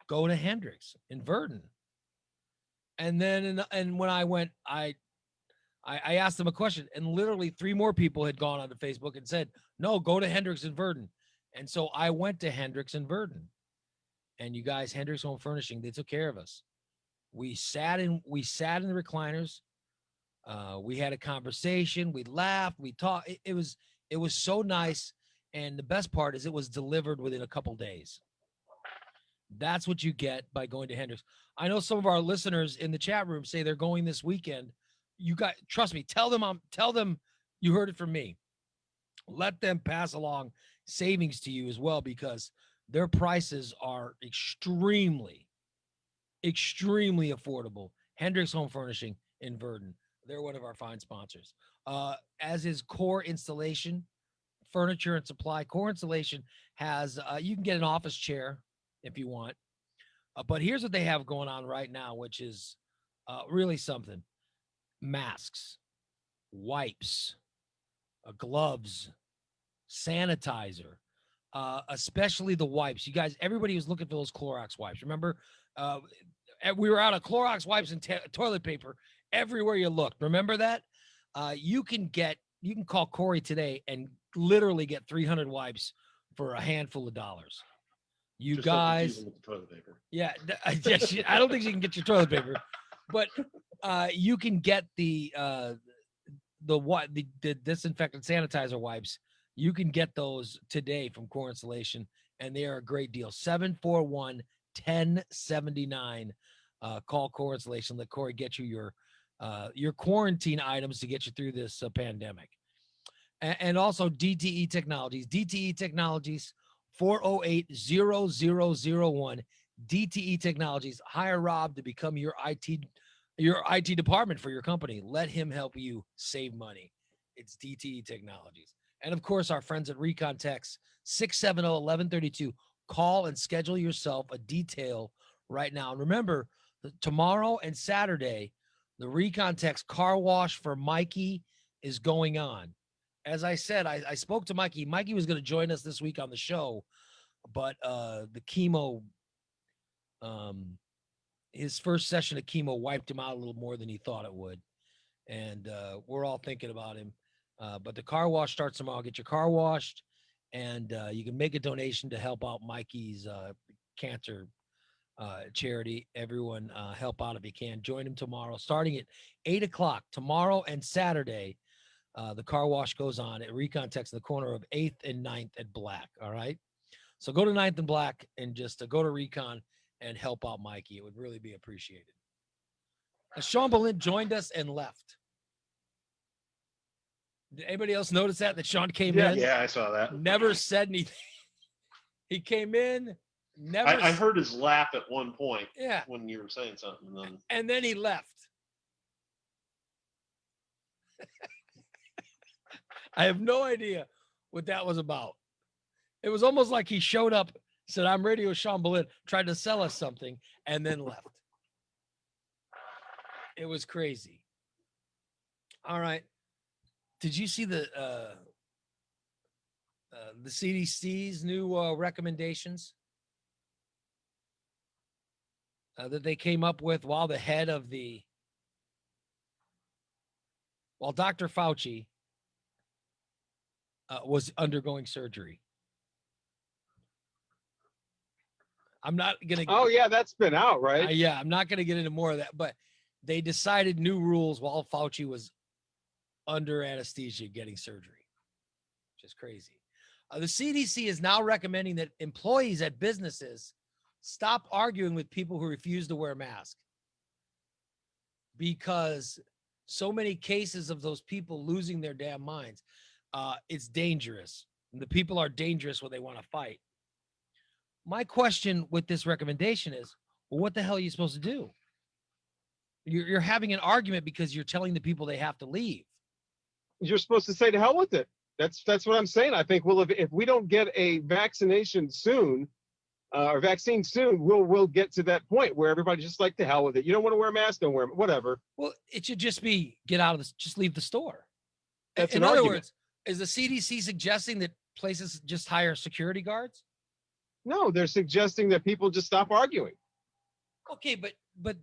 go to Hendricks in Verdon. And then, and when I went, I asked them a question, and literally 3 more people had gone onto Facebook and said, no, go to Hendricks in Verdon. And so I went to Hendricks in Verdon, and you guys, Hendricks Home Furnishing, they took care of us. We sat in the recliners. We had a conversation. We laughed. We talked. It was so nice. And the best part is it was delivered within a couple days. That's what you get by going to Hendricks. I know some of our listeners in the chat room say they're going this weekend. You got, trust me, tell them you heard it from me. Let them pass along savings to you as well, because their prices are extremely, extremely affordable. Hendricks Home Furnishing in Verdon. They're one of our fine sponsors. As is Core Installation, Furniture and Supply. Core Installation has, you can get an office chair if you want. But here's what they have going on right now, which is really something. Masks, wipes, gloves, sanitizer, especially the wipes. You guys, everybody was looking for those Clorox wipes. Remember, we were out of Clorox wipes and toilet paper everywhere you looked. Remember that? You can call Corey today and literally get 300 wipes for a handful of dollars. You Just don't confuse guys, them with the toilet paper. yeah, I don't think you can get your toilet paper, but you can get the disinfectant sanitizer wipes. You can get those today from Core Installation, and they are a great deal. 741-1079. Call Core Installation. Let Corey get you your quarantine items to get you through this pandemic. And also DTE Technologies. DTE Technologies, 408-0001. DTE Technologies. Hire Rob to become your IT department for your company. Let him help you save money. It's DTE Technologies. And of course, our friends at Recon Techs, 670-1132. Call and schedule yourself a detail right now. And remember, tomorrow and Saturday, the Recon Techs car wash for Mikey is going on. As I said, I spoke to Mikey. Mikey was going to join us this week on the show, but the chemo, his first session of chemo wiped him out a little more than he thought it would. And we're all thinking about him. But the car wash starts tomorrow. Get your car washed, and you can make a donation to help out Mikey's cancer charity. Everyone help out if you can. Join him tomorrow, starting at 8 o'clock tomorrow and Saturday. The car wash goes on at Recon Techs in the corner of 8th and 9th at Black. All right. So go to 9th and Black and just go to Recon and help out Mikey. It would really be appreciated. Sean Boleyn joined us and left. Did anybody else notice that Sean came in? Yeah, I saw that. Never said anything. He came in, never. I heard his laugh at one point. Yeah. When you were saying something, and then he left. I have no idea what that was about. It was almost like he showed up, said, "I'm Radio Sean Boleyn," tried to sell us something, and then left. It was crazy. All right. Did you see the CDC's new recommendations that they came up with while Dr. Fauci was undergoing surgery? I'm not going to. Oh, yeah, that's been out, right? Yeah, I'm not going to get into more of that, but they decided new rules while Fauci was under anesthesia getting surgery, which is crazy. The CDC is now recommending that employees at businesses stop arguing with people who refuse to wear masks, because so many cases of those people losing their damn minds. It's dangerous. And the people are dangerous when they want to fight. My question with this recommendation is, well, what the hell are you supposed to do? You're having an argument because you're telling the people they have to leave. You're supposed to say to hell with it. That's what I'm saying. I think if we don't get a vaccination soon, or vaccine soon, we'll get to that point where everybody's just like, to hell with it. You don't want to wear a mask, don't wear it, whatever. Well, it should just be just leave the store. That's in an other argument. words, is the CDC suggesting that places just hire security guards? No, they're suggesting that people just stop arguing. Okay, but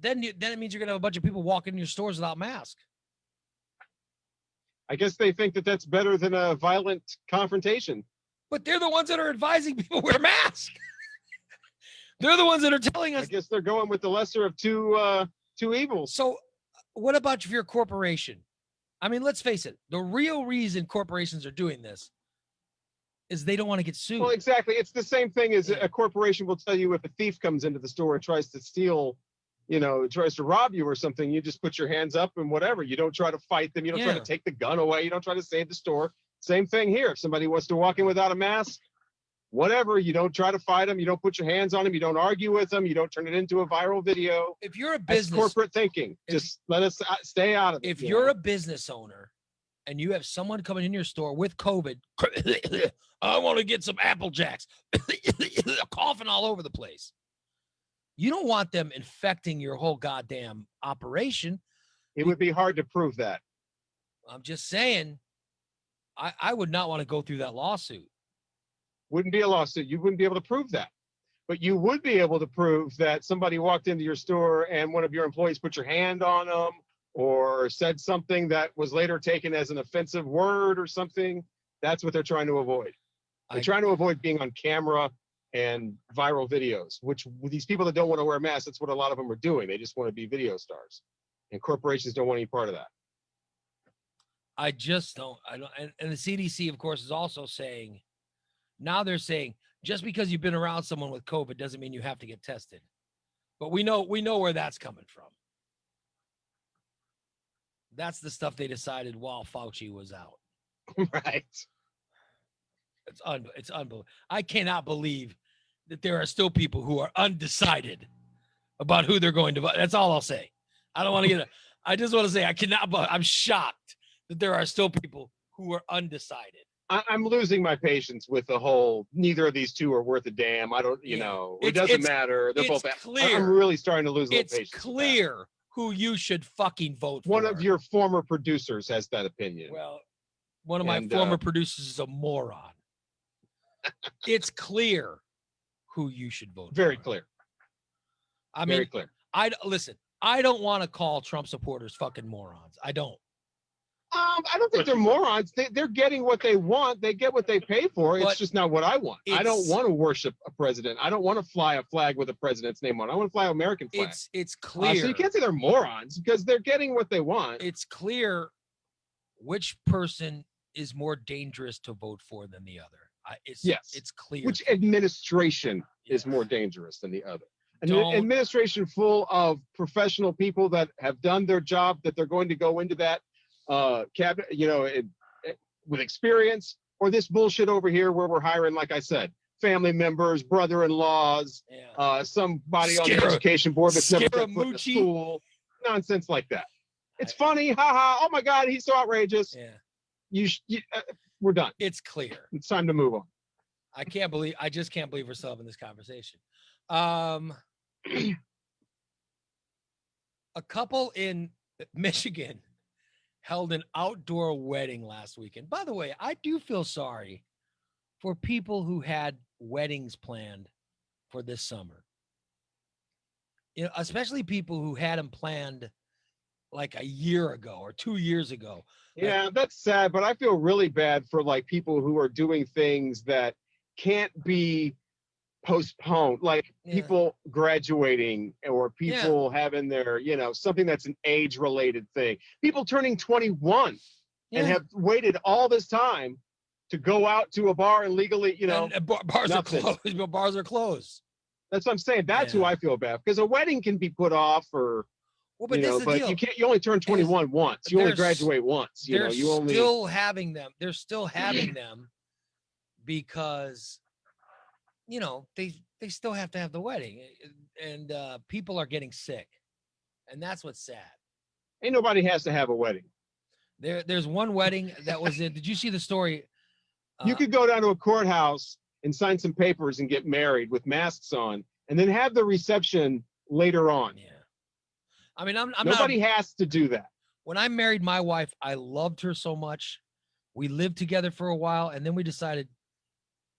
then it means you're gonna have a bunch of people walking in your stores without masks. I guess they think that that's better than a violent confrontation. But they're the ones that are advising people wear masks. They're the ones that are telling us. I guess they're going with the lesser of two evils. So what about if you're a corporation? I mean, let's face it. The real reason corporations are doing this is they don't want to get sued. Well, exactly. It's the same thing as a corporation will tell you if a thief comes into the store and tries to steal, tries to rob you or something, you just put your hands up and whatever. You don't try to fight them. You don't try to take the gun away. You don't try to save the store. Same thing here. If somebody wants to walk in without a mask, whatever. You don't try to fight them. You don't put your hands on them. You don't argue with them. You don't turn it into a viral video. If you're a That's business, corporate thinking. Just let us stay out of it. if you you're know? a business owner and you have someone coming in your store with COVID, I want to get some Apple Jacks, coughing all over the place. You don't want them infecting your whole goddamn operation. It would be hard to prove that. I'm just saying, I would not want to go through that lawsuit. Wouldn't be a lawsuit. You wouldn't be able to prove that. But you would be able to prove that somebody walked into your store and one of your employees put your hand on them or said something that was later taken as an offensive word or something. That's what they're trying to avoid. They're trying to avoid being on camera and viral videos, which with these people that don't want to wear masks, that's what a lot of them are doing. They just want to be video stars. And corporations don't want any part of that. I just don't. I don't. And the CDC, of course, is also saying, now they're saying, just because you've been around someone with COVID doesn't mean you have to get tested. But we know where that's coming from. That's the stuff they decided while Fauci was out. Right. It's unbelievable. I cannot believe that there are still people who are undecided about who they're going to vote. That's all I'll say. I don't want to get I just want to say I'm shocked that there are still people who are undecided. I'm losing my patience with the whole, neither of these two are worth a damn. I don't, you know, it doesn't matter. They're both, clear. I'm really starting to lose a little It's patience. clear who you should fucking vote for. One of your former producers has that opinion. Well, one of my former producers is a moron. It's clear who you should vote Very for. clear. I mean, Very clear. Listen, I don't want to call Trump supporters fucking morons. I don't. I don't think they're morons. They're getting what they want. They get what they pay for. It's But just not what I want. I don't it's- want to worship a president. I don't want to fly a flag with a president's name on it. I want to fly an American flag. It's clear. So you can't say they're morons because they're getting what they want. It's clear which person is more dangerous to vote for than the other. It's clear. Which administration is more dangerous than the other? An Don't- administration full of professional people that have done their job, that they're going to go into that cabinet, with experience, or this bullshit over here where we're hiring, like I said, family members, brother-in-laws, somebody on the education board that's never set foot in a school, nonsense like that. It's funny, haha. Oh my God, he's so outrageous. Yeah, we're done. it's clear. It's time to move on. I just can't believe we're still having this conversation. A couple in Michigan held an outdoor wedding last weekend. By the way, I do feel sorry for people who had weddings planned for this summer. Especially people who had them planned like a year ago or 2 years ago. Yeah, that's sad, but I feel really bad for like people who are doing things that can't be postponed, like people graduating or people having their, something that's an age-related thing. People turning 21 and have waited all this time to go out to a bar and legally, And bars are nothing. closed. Bars are closed. That's what I'm saying. That's who I feel bad, because a wedding can be put off or, but this is the but deal. you only turn 21 once. You only They're graduate once. They're You only still having them. They're still having them because, they still have to have the wedding, and people are getting sick, and that's what's sad. Ain't nobody has to have a wedding. There's one wedding that was in. Did you see the story? You could go down to a courthouse and sign some papers and get married with masks on, and then have the reception later on. Yeah. I mean, I'm Nobody not, has to do that. When I married my wife, I loved her so much. We lived together for a while, and then we decided,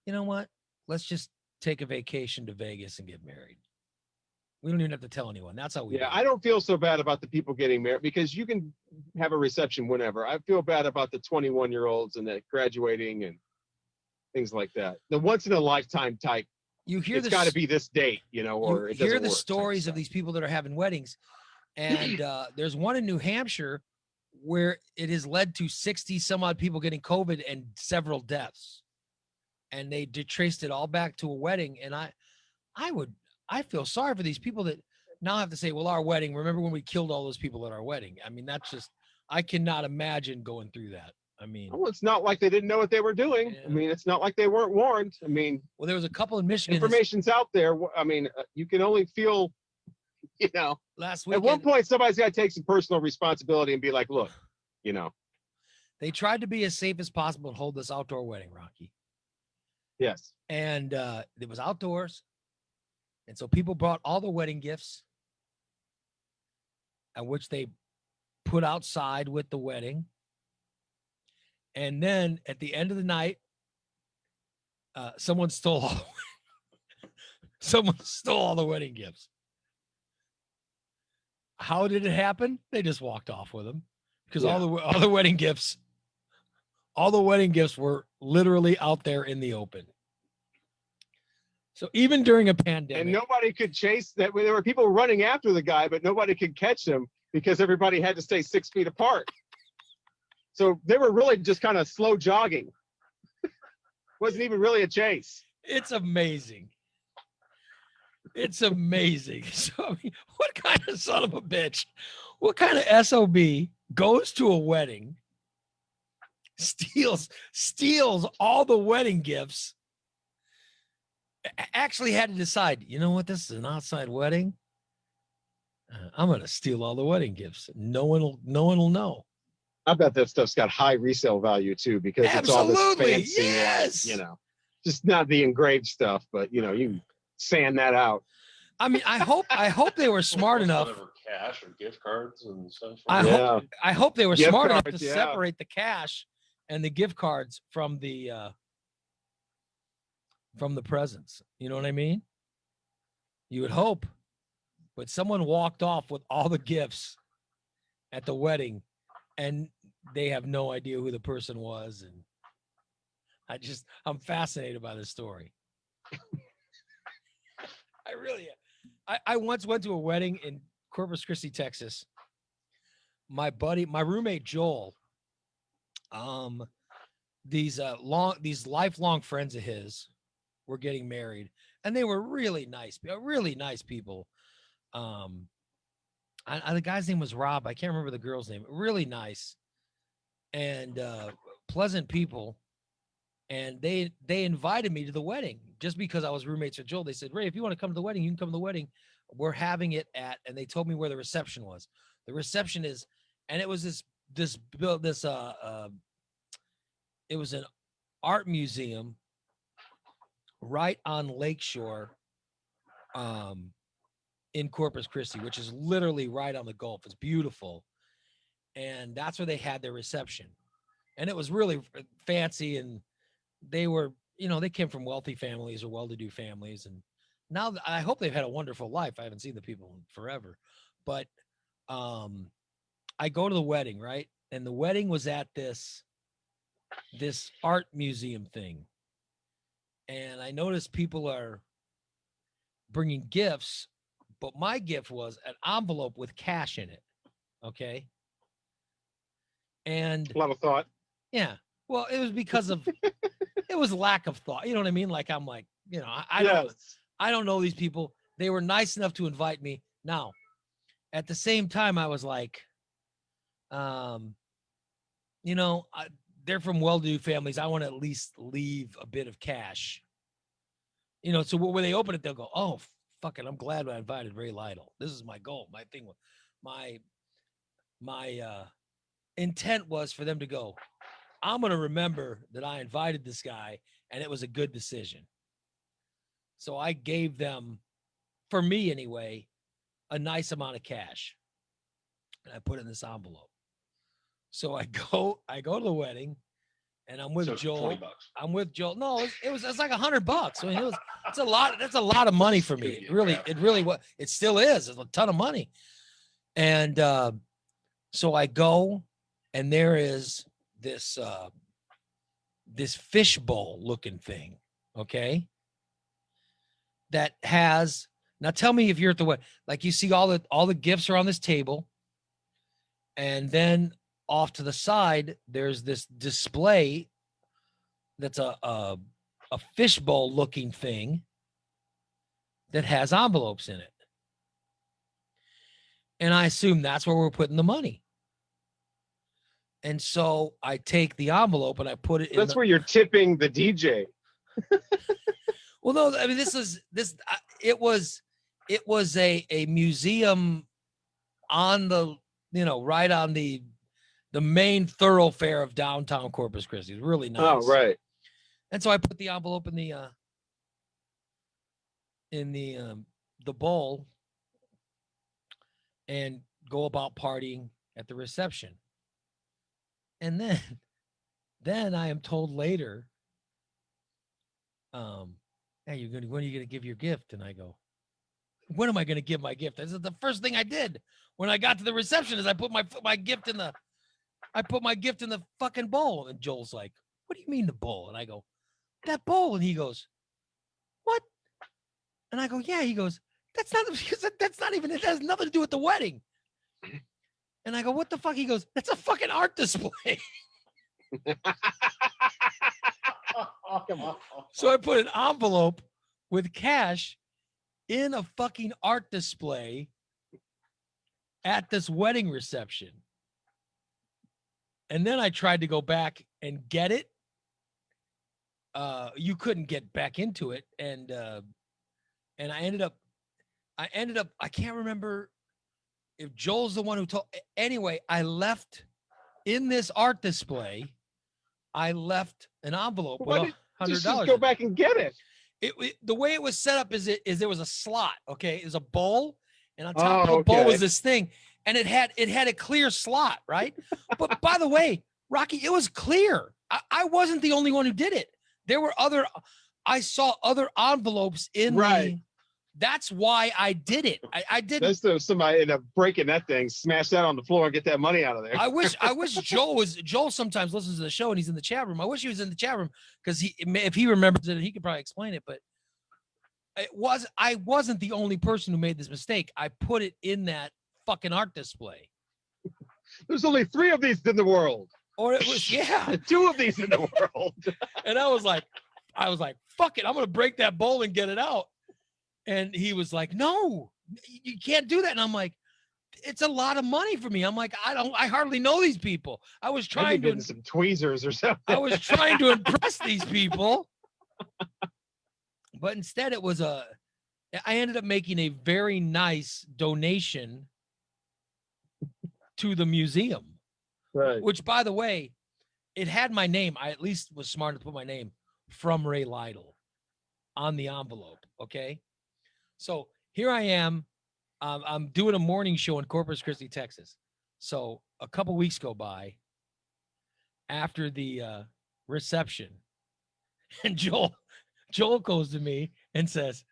you know what? Let's just take a vacation to Vegas and get married. We don't even have to tell anyone. That's how we do it. I don't feel so bad about the people getting married, because you can have a reception whenever. I feel bad about the 21-year-olds and the graduating and things like that. The once in a lifetime type. You hear it's got to be this date, or it you hear doesn't the work. stories of these people that are having weddings, and there's one in New Hampshire where it has led to 60 some odd people getting COVID and several deaths, and they traced it all back to a wedding. And I feel sorry for these people that now have to say, well, our wedding, remember when we killed all those people at our wedding? I mean, that's just, I cannot imagine going through that. I mean, well, it's not like they didn't know what they were doing. I mean, it's not like they weren't warned. I mean, well, there was a couple in Michigan. Information's out there. I mean, you can only feel, last at weekend, one point, somebody's got to take some personal responsibility and be like, look, they tried to be as safe as possible and hold this outdoor wedding, Rocky. Yes. And it was outdoors. And so people brought all the wedding gifts, which they put outside with the wedding. And then at the end of the night, someone stole all the wedding gifts. How did it happen? They just walked off with them because all the wedding gifts were literally out there in the open. So even during a pandemic, and nobody could chase that. There were people running after the guy, but nobody could catch him because everybody had to stay 6 feet apart. So they were really just kind of slow jogging. Wasn't even really a chase. It's amazing. It's amazing. So, I mean, what kind of son of a bitch, what kind of SOB goes to a wedding, steals all the wedding gifts, actually had to decide, you know what, this is an outside wedding. I'm going to steal all the wedding gifts. No one will know. I bet that stuff's got high resale value too, because it's all this fancy, just not the engraved stuff, but you can sand that out. I mean, I hope they were smart enough. Cash or gift cards and stuff. I hope they were Gift smart enough cards, to separate the cash and the gift cards from the presents. You know what I mean? You would hope, but someone walked off with all the gifts at the wedding, and they have no idea who the person was. And I'm fascinated by this story. I really am. I once went to a wedding in Corpus Christi, Texas. My roommate Joel, these lifelong friends of his were getting married, and they were really nice people. The guy's name was Rob. I can't remember the girl's name. Really nice and pleasant people. And they invited me to the wedding just because I was roommates with Joel. They said, Ray, if you want to come to the wedding, you can come to the wedding. We're having it and they told me where the reception was. The reception is, and it was it was an art museum right on Lakeshore, in Corpus Christi, which is literally right on the Gulf. It's beautiful. And that's where they had their reception. And it was really fancy, and they were, they came from wealthy families or well-to-do families. And now I hope they've had a wonderful life. I haven't seen the people in forever, but I go to the wedding, right? And the wedding was at this art museum thing. And I noticed people are bringing gifts, but my gift was an envelope with cash in it. Okay. And a lot of thought. Yeah. Well, it was because of, it was lack of thought. You know what I mean? Like, I'm like, I don't know these people. They were nice enough to invite me. Now, at the same time, I was like, they're from well-to-do families. I want to at least leave a bit of cash. So when they open it, they'll go, oh, fuck it. I'm glad I invited Ray Lytle. This is my goal. My thing, my intent was for them to go, I'm going to remember that I invited this guy and it was a good decision. So I gave them, for me anyway, a nice amount of cash. And I put it in this envelope. So I go to the wedding, and I'm with Joel. $20. I'm with Joel. No, it's like $100. I mean, it's a lot. That's a lot of money for me. It really was. It still is. It's a ton of money. And so I go, and there is this fishbowl looking thing. Okay. That has, now tell me if you're at the wedding, like you see all the gifts are on this table, and then off to the side there's this display that's a fishbowl looking thing that has envelopes in it, and I assume that's where we're putting the money. And so I take the envelope and I put it in. That's where you're tipping the DJ. Well, no, I mean, it was a museum on the, right on the main thoroughfare of downtown Corpus Christi. It was really nice. Oh, right. And so I put the envelope in the bowl and go about partying at the reception. And then I am told later, hey, when are you going to give your gift? And I go, when am I going to give my gift? This is the first thing I did when I got to the reception is I put my gift in the fucking bowl. And Joel's like, what do you mean the bowl? And I go, that bowl. And he goes, what? And I go, yeah. He goes, that's not even, it has nothing to do with the wedding. And I go, what the fuck? He goes, that's a fucking art display. So I put an envelope with cash in a fucking art display at this wedding reception. And then I tried to go back and get it. You couldn't get back into it. And I ended up, I can't remember if Joel's the one who told. Anyway, I left in this art display. I left an envelope with $100. Just go back and get it. The way it was set up is there was a slot. Okay, it was a bowl, and on top of the bowl was this thing, and it had a clear slot, right? But by the way, Rocky, it was clear. I wasn't the only one who did it. There were I saw other envelopes in right. That's why I did it. I did. There's somebody end up breaking that thing, smash that on the floor, and get that money out of there. I wish Joel sometimes listens to the show and he's in the chat room. I wish he was in the chat room because if he remembers it, he could probably explain it. But I wasn't the only person who made this mistake. I put it in that fucking art display. There's only 3 of these in the world. Or it was 2 of these in the world. And I was like, fuck it, I'm gonna break that bowl and get it out. And he was like, no, you can't do that. And I'm like, it's a lot of money for me. I'm like, I hardly know these people. I was trying to some tweezers or something. I was trying to impress these people. But instead I ended up making a very nice donation to the museum. Right. Which, by the way, it had my name. I at least was smart to put my name from Ray Lytle on the envelope. Okay. So here I am. I'm doing a morning show in Corpus Christi, Texas. So a couple weeks go by after the reception, and Joel goes to me and says,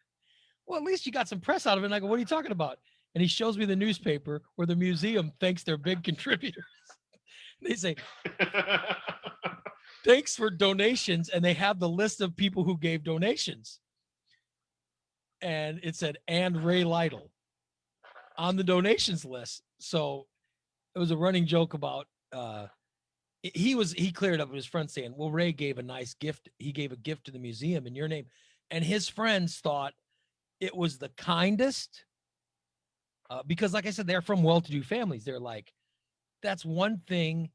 well, at least you got some press out of it. And I go, what are you talking about? And he shows me the newspaper where the museum thanks their big contributors. They say, thanks for donations. And they have the list of people who gave donations. And it said, and Ray Lytle on the donations list. So it was a running joke about, he cleared up with his friend saying, well, Ray gave a nice gift. He gave a gift to the museum in your name. And his friends thought it was the kindest, because like I said, they're from well-to-do families. They're like, that's one thing.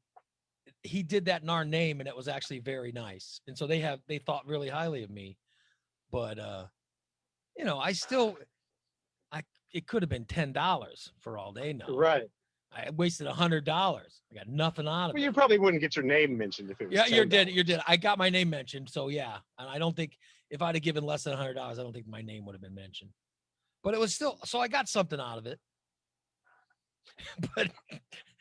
He did that in our name, and it was actually very nice. And so they thought really highly of me. But it could have been $10 for all they know. Right. I wasted $100. I got nothing out of it. Well, you probably wouldn't get your name mentioned if it was. Yeah, you $10. did. I got my name mentioned. So yeah. And I don't think if I'd have given less than $100, I don't think my name would have been mentioned. But it was still, so I got something out of it. But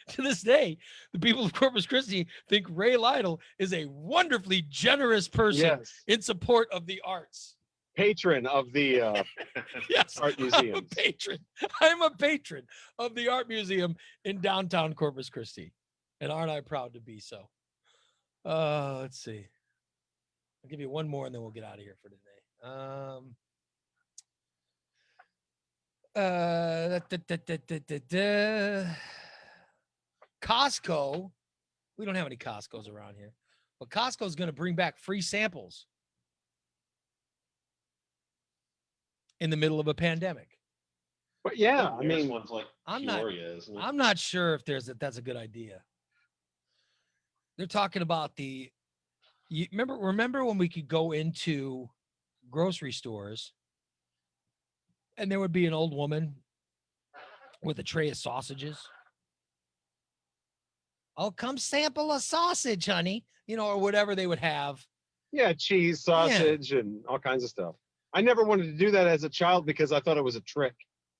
to this day, the people of Corpus Christi think Ray Lytle is a wonderfully generous person in support of the arts. Patron of the art museum. I'm a patron of the art museum in downtown Corpus Christi. And aren't I proud to be so? Let's see. I'll give you one more and then we'll get out of here for today. Costco. We don't have any Costco's around here. But Costco is going to bring back free samples in the middle of a pandemic. But yeah, I There's mean, ones like I'm Peoria, isn't it? not sure if that's a good idea. They're talking about you remember when we could go into grocery stores and there would be an old woman with a tray of sausages. Oh, come sample a sausage, honey. Or whatever they would have. Yeah, cheese, sausage, and all kinds of stuff. I never wanted to do that as a child because I thought it was a trick.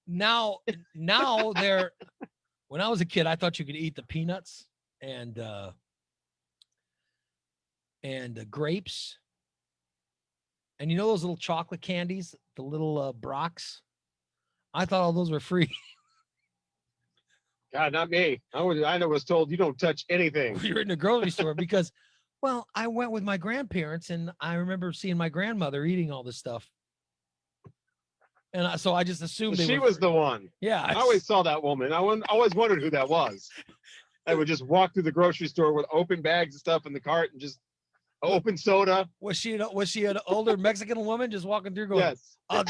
Now they're when I was a kid, I thought you could eat the peanuts and grapes. And those little chocolate candies, the little Brocs? I thought all those were free. God, not me. I was told you don't touch anything. You're in the grocery store because, well, I went with my grandparents and I remember seeing my grandmother eating all this stuff. And so I just assumed she was the one. Yeah. I always saw that woman. I always wondered who that was. I would just walk through the grocery store with open bags of stuff in the cart and just open soda. Was she an older Mexican woman just walking through going, yes. Oh,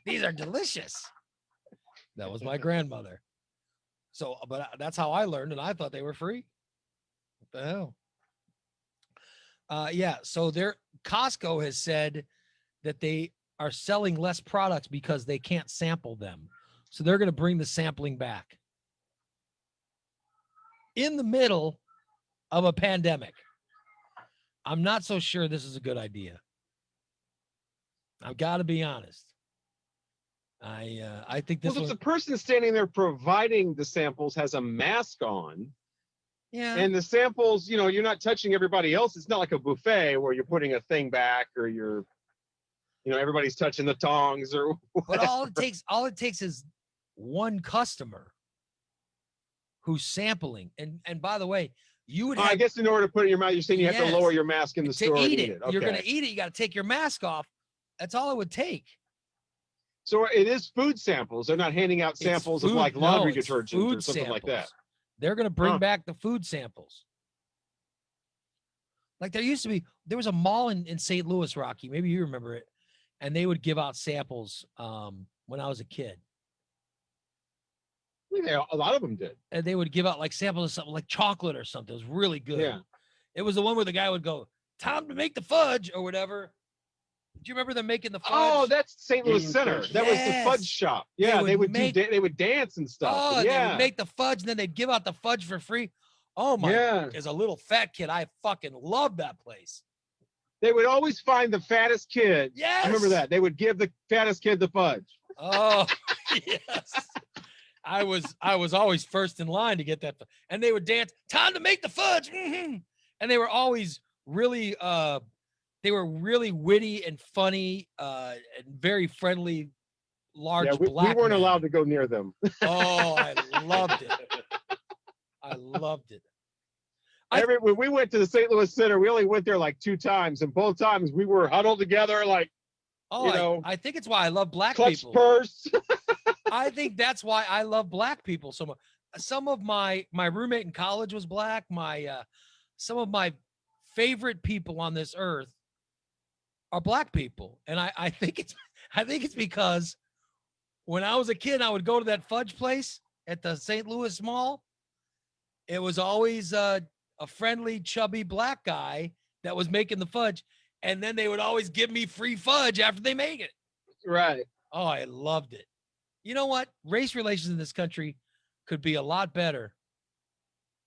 these are delicious. That was my grandmother. So, but that's how I learned, and I thought they were free. What the hell? Yeah. So Costco has said that they are selling less products because they can't sample them. So they're going to bring the sampling back in the middle of a pandemic. I'm not so sure this is a good idea. I've got to be honest. I think this. Well, if the person standing there providing the samples has a mask on, yeah, and the samples, you're not touching everybody else. It's not like a buffet where you're putting a thing back or everybody's touching the tongs or whatever. But all it takes is one customer who's sampling. And by the way, you would. I guess in order to put it in your mouth, you're saying you have to lower your mask in the store to and eat it. Okay. You're going to eat it. You got to take your mask off. That's all it would take. So it is food samples. They're not handing out samples of like laundry detergent or something like that. They're going to bring back the food samples. Like there was a mall in St. Louis, Rocky. Maybe you remember it. And they would give out samples when I was a kid. Yeah, a lot of them did. And they would give out like samples of something like chocolate or something. It was really good. Yeah. It was the one where the guy would go, time to make the fudge or whatever. Do you remember them making the fudge? Oh, that's St. Louis Center. That was the fudge shop. Yeah, they would dance and stuff. Oh, yeah. they would make the fudge and then they'd give out the fudge for free. Oh my! Yeah. As a little fat kid, I fucking loved that place. They would always find the fattest kid. Yes. I remember that. They would give the fattest kid the fudge. Oh, yes. I was always first in line to get that. And they would dance, time to make the fudge. Mm-hmm. And they were always really they were really witty and funny and very friendly, large we black weren't men. allowed to go near them. Oh, I loved it. I loved it. When we went to the St. Louis Center, we only went there like 2 times, and both times we were huddled together like, I think it's why I love black clutch people. purse. I think that's why I love black people so much. Some of my roommate in college was black. Some of my favorite people on this earth are black people, and I think it's because when I was a kid, I would go to that fudge place at the St. Louis Mall. It was always a friendly, chubby black guy that was making the fudge, and then they would always give me free fudge after they make it. Right. Oh, I loved it. You know what? Race relations in this country could be a lot better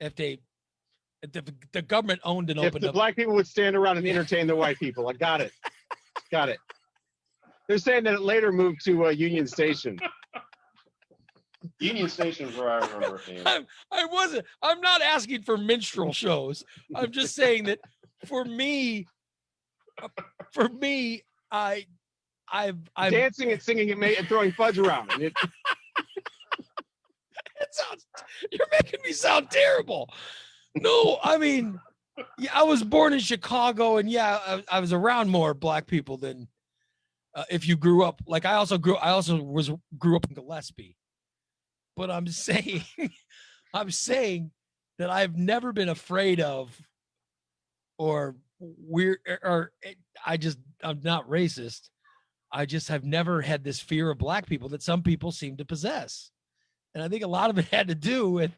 if the government owned and If opened the up. black people would stand around and entertain the white people. I got it. Got it. They're saying that it later moved to Union Station. Union Station is where I remember it being. I'm not asking for minstrel shows. I'm just saying that for me, I'm dancing and singing and throwing fudge around. It sounds, you're making me sound terrible. No, I mean, yeah, I was born in Chicago, and yeah, I was around more black people than if you grew up. Like I also grew up in Gillespie. But I'm saying that I've never been afraid of, or weird, or I'm not racist. I just have never had this fear of black people that some people seem to possess. And I think a lot of it had to do with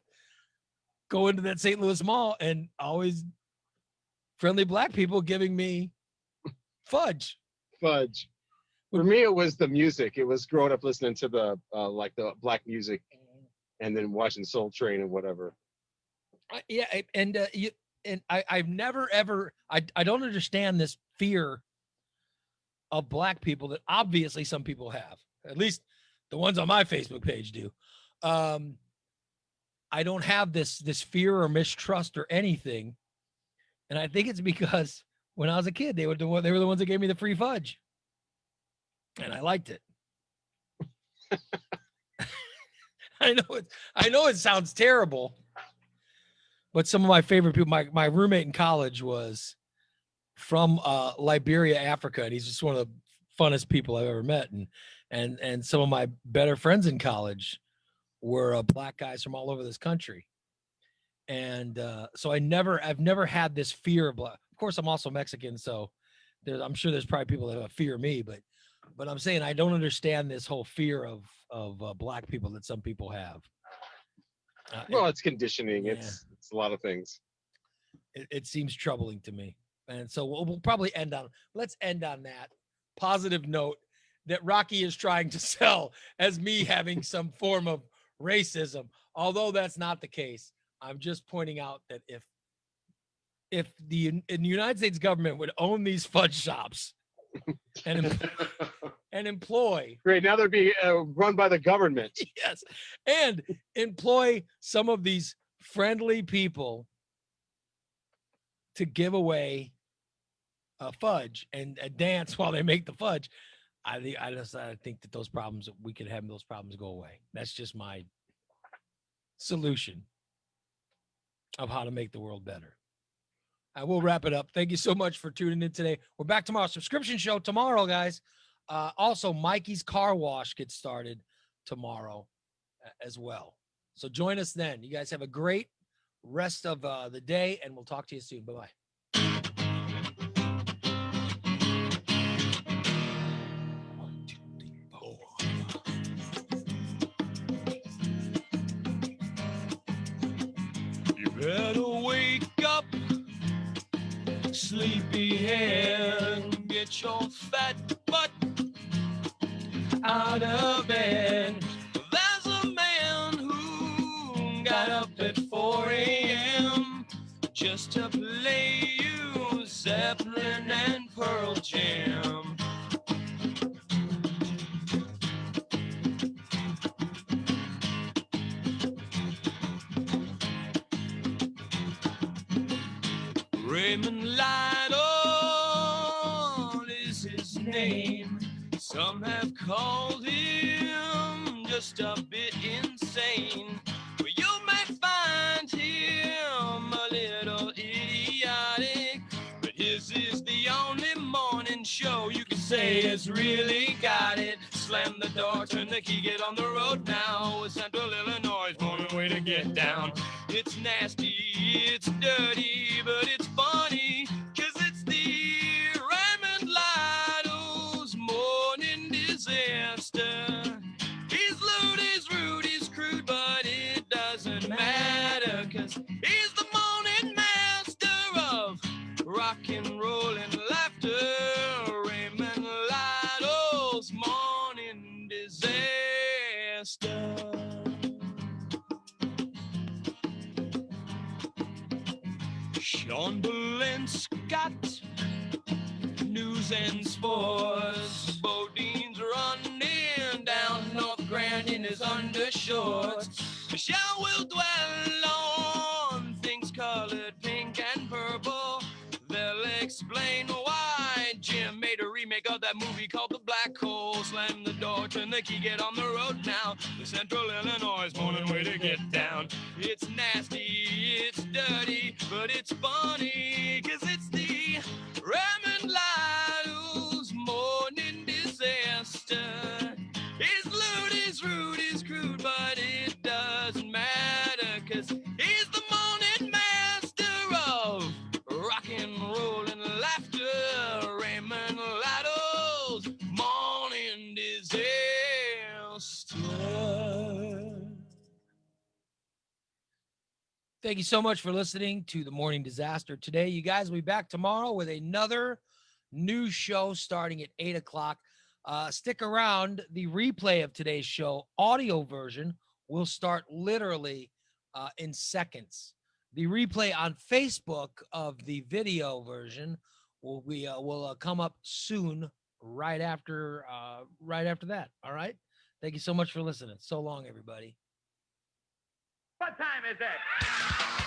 go into that St. Louis mall and always friendly black people giving me fudge. Fudge. For me, it was the music. It was growing up listening to the like the black music, and then watching Soul Train and whatever. I've never ever. I don't understand this fear of black people that obviously some people have. At least the ones on my Facebook page do. I don't have this fear or mistrust or anything, and I think it's because when I was a kid, they were the ones that gave me the free fudge. And I liked it. I know it sounds terrible, but some of my favorite people, my roommate in college was from Liberia, Africa, and he's just one of the funnest people I've ever met. And some of my better friends in college were black guys from all over this country. And so I've never had this fear of black. Of course, I'm also Mexican, so I'm sure there's probably people that fear me, but I'm saying I don't understand this whole fear of black people that some people have. Well, it's conditioning. Yeah. It's a lot of things. It seems troubling to me, and so we'll probably let's end on that positive note that Rocky is trying to sell as me having some form of racism, although that's not the case. I'm just pointing out that if the United States government would own these fudge shops and employ. Great. Now they're being run by the government. Yes. And employ some of these friendly people to give away fudge and dance while they make the fudge. I think that we could have those problems go away. That's just my solution of how to make the world better. I will wrap it up. Thank you so much for tuning in today. We're back tomorrow. Subscription show tomorrow, guys. Also, Mikey's Car Wash gets started tomorrow as well. So join us then. You guys have a great rest of the day, and we'll talk to you soon. Bye-bye. You better wake up, sleepyhead, get your fat butt out of bed. There's a man who got up at 4 a.m. just to play you Zeppelin and Pearl Jam. Raymond Lytle is his name. Some have called him just a bit insane. But you may find him a little idiotic. But his is the only morning show you can say has really got it. Slam the door, turn the key, get on the road now. With Central Illinois, morning way to get down. It's nasty, it's dirty, but it's funny, 'cause it's the Raymond Lytle's morning disaster. He's lewd, he's rude, he's crude, but it doesn't matter, 'cause he's the morning master of rock and roll and laughter. Raymond Lytle's morning disaster. Sean Boleyn Scott, news and sports. Bodine's running down North Grand in his undershorts. Michelle will dwell on things colored pink and purple. They'll explain why Jim made a remake of that movie called The Black Hole. Slam the door, turn the key, get on the road now. The Central Illinois morning way to get down. It's nasty, it's dirty, but it's funny, 'cause it's the Raymond Lytle's morning disaster. He's lewd, he's rude, he's crude, but it doesn't matter, 'cause he's the morning master of rock and roll and laughter. Raymond Lytle's morning disaster. Thank you so much for listening to the Morning Disaster today. You guys will be back tomorrow with another new show starting at 8 o'clock. Stick around. The replay of today's show, audio version, will start literally in seconds. The replay on Facebook of the video version will come up soon, right after that. All right. Thank you so much for listening. So long, everybody. What time is it?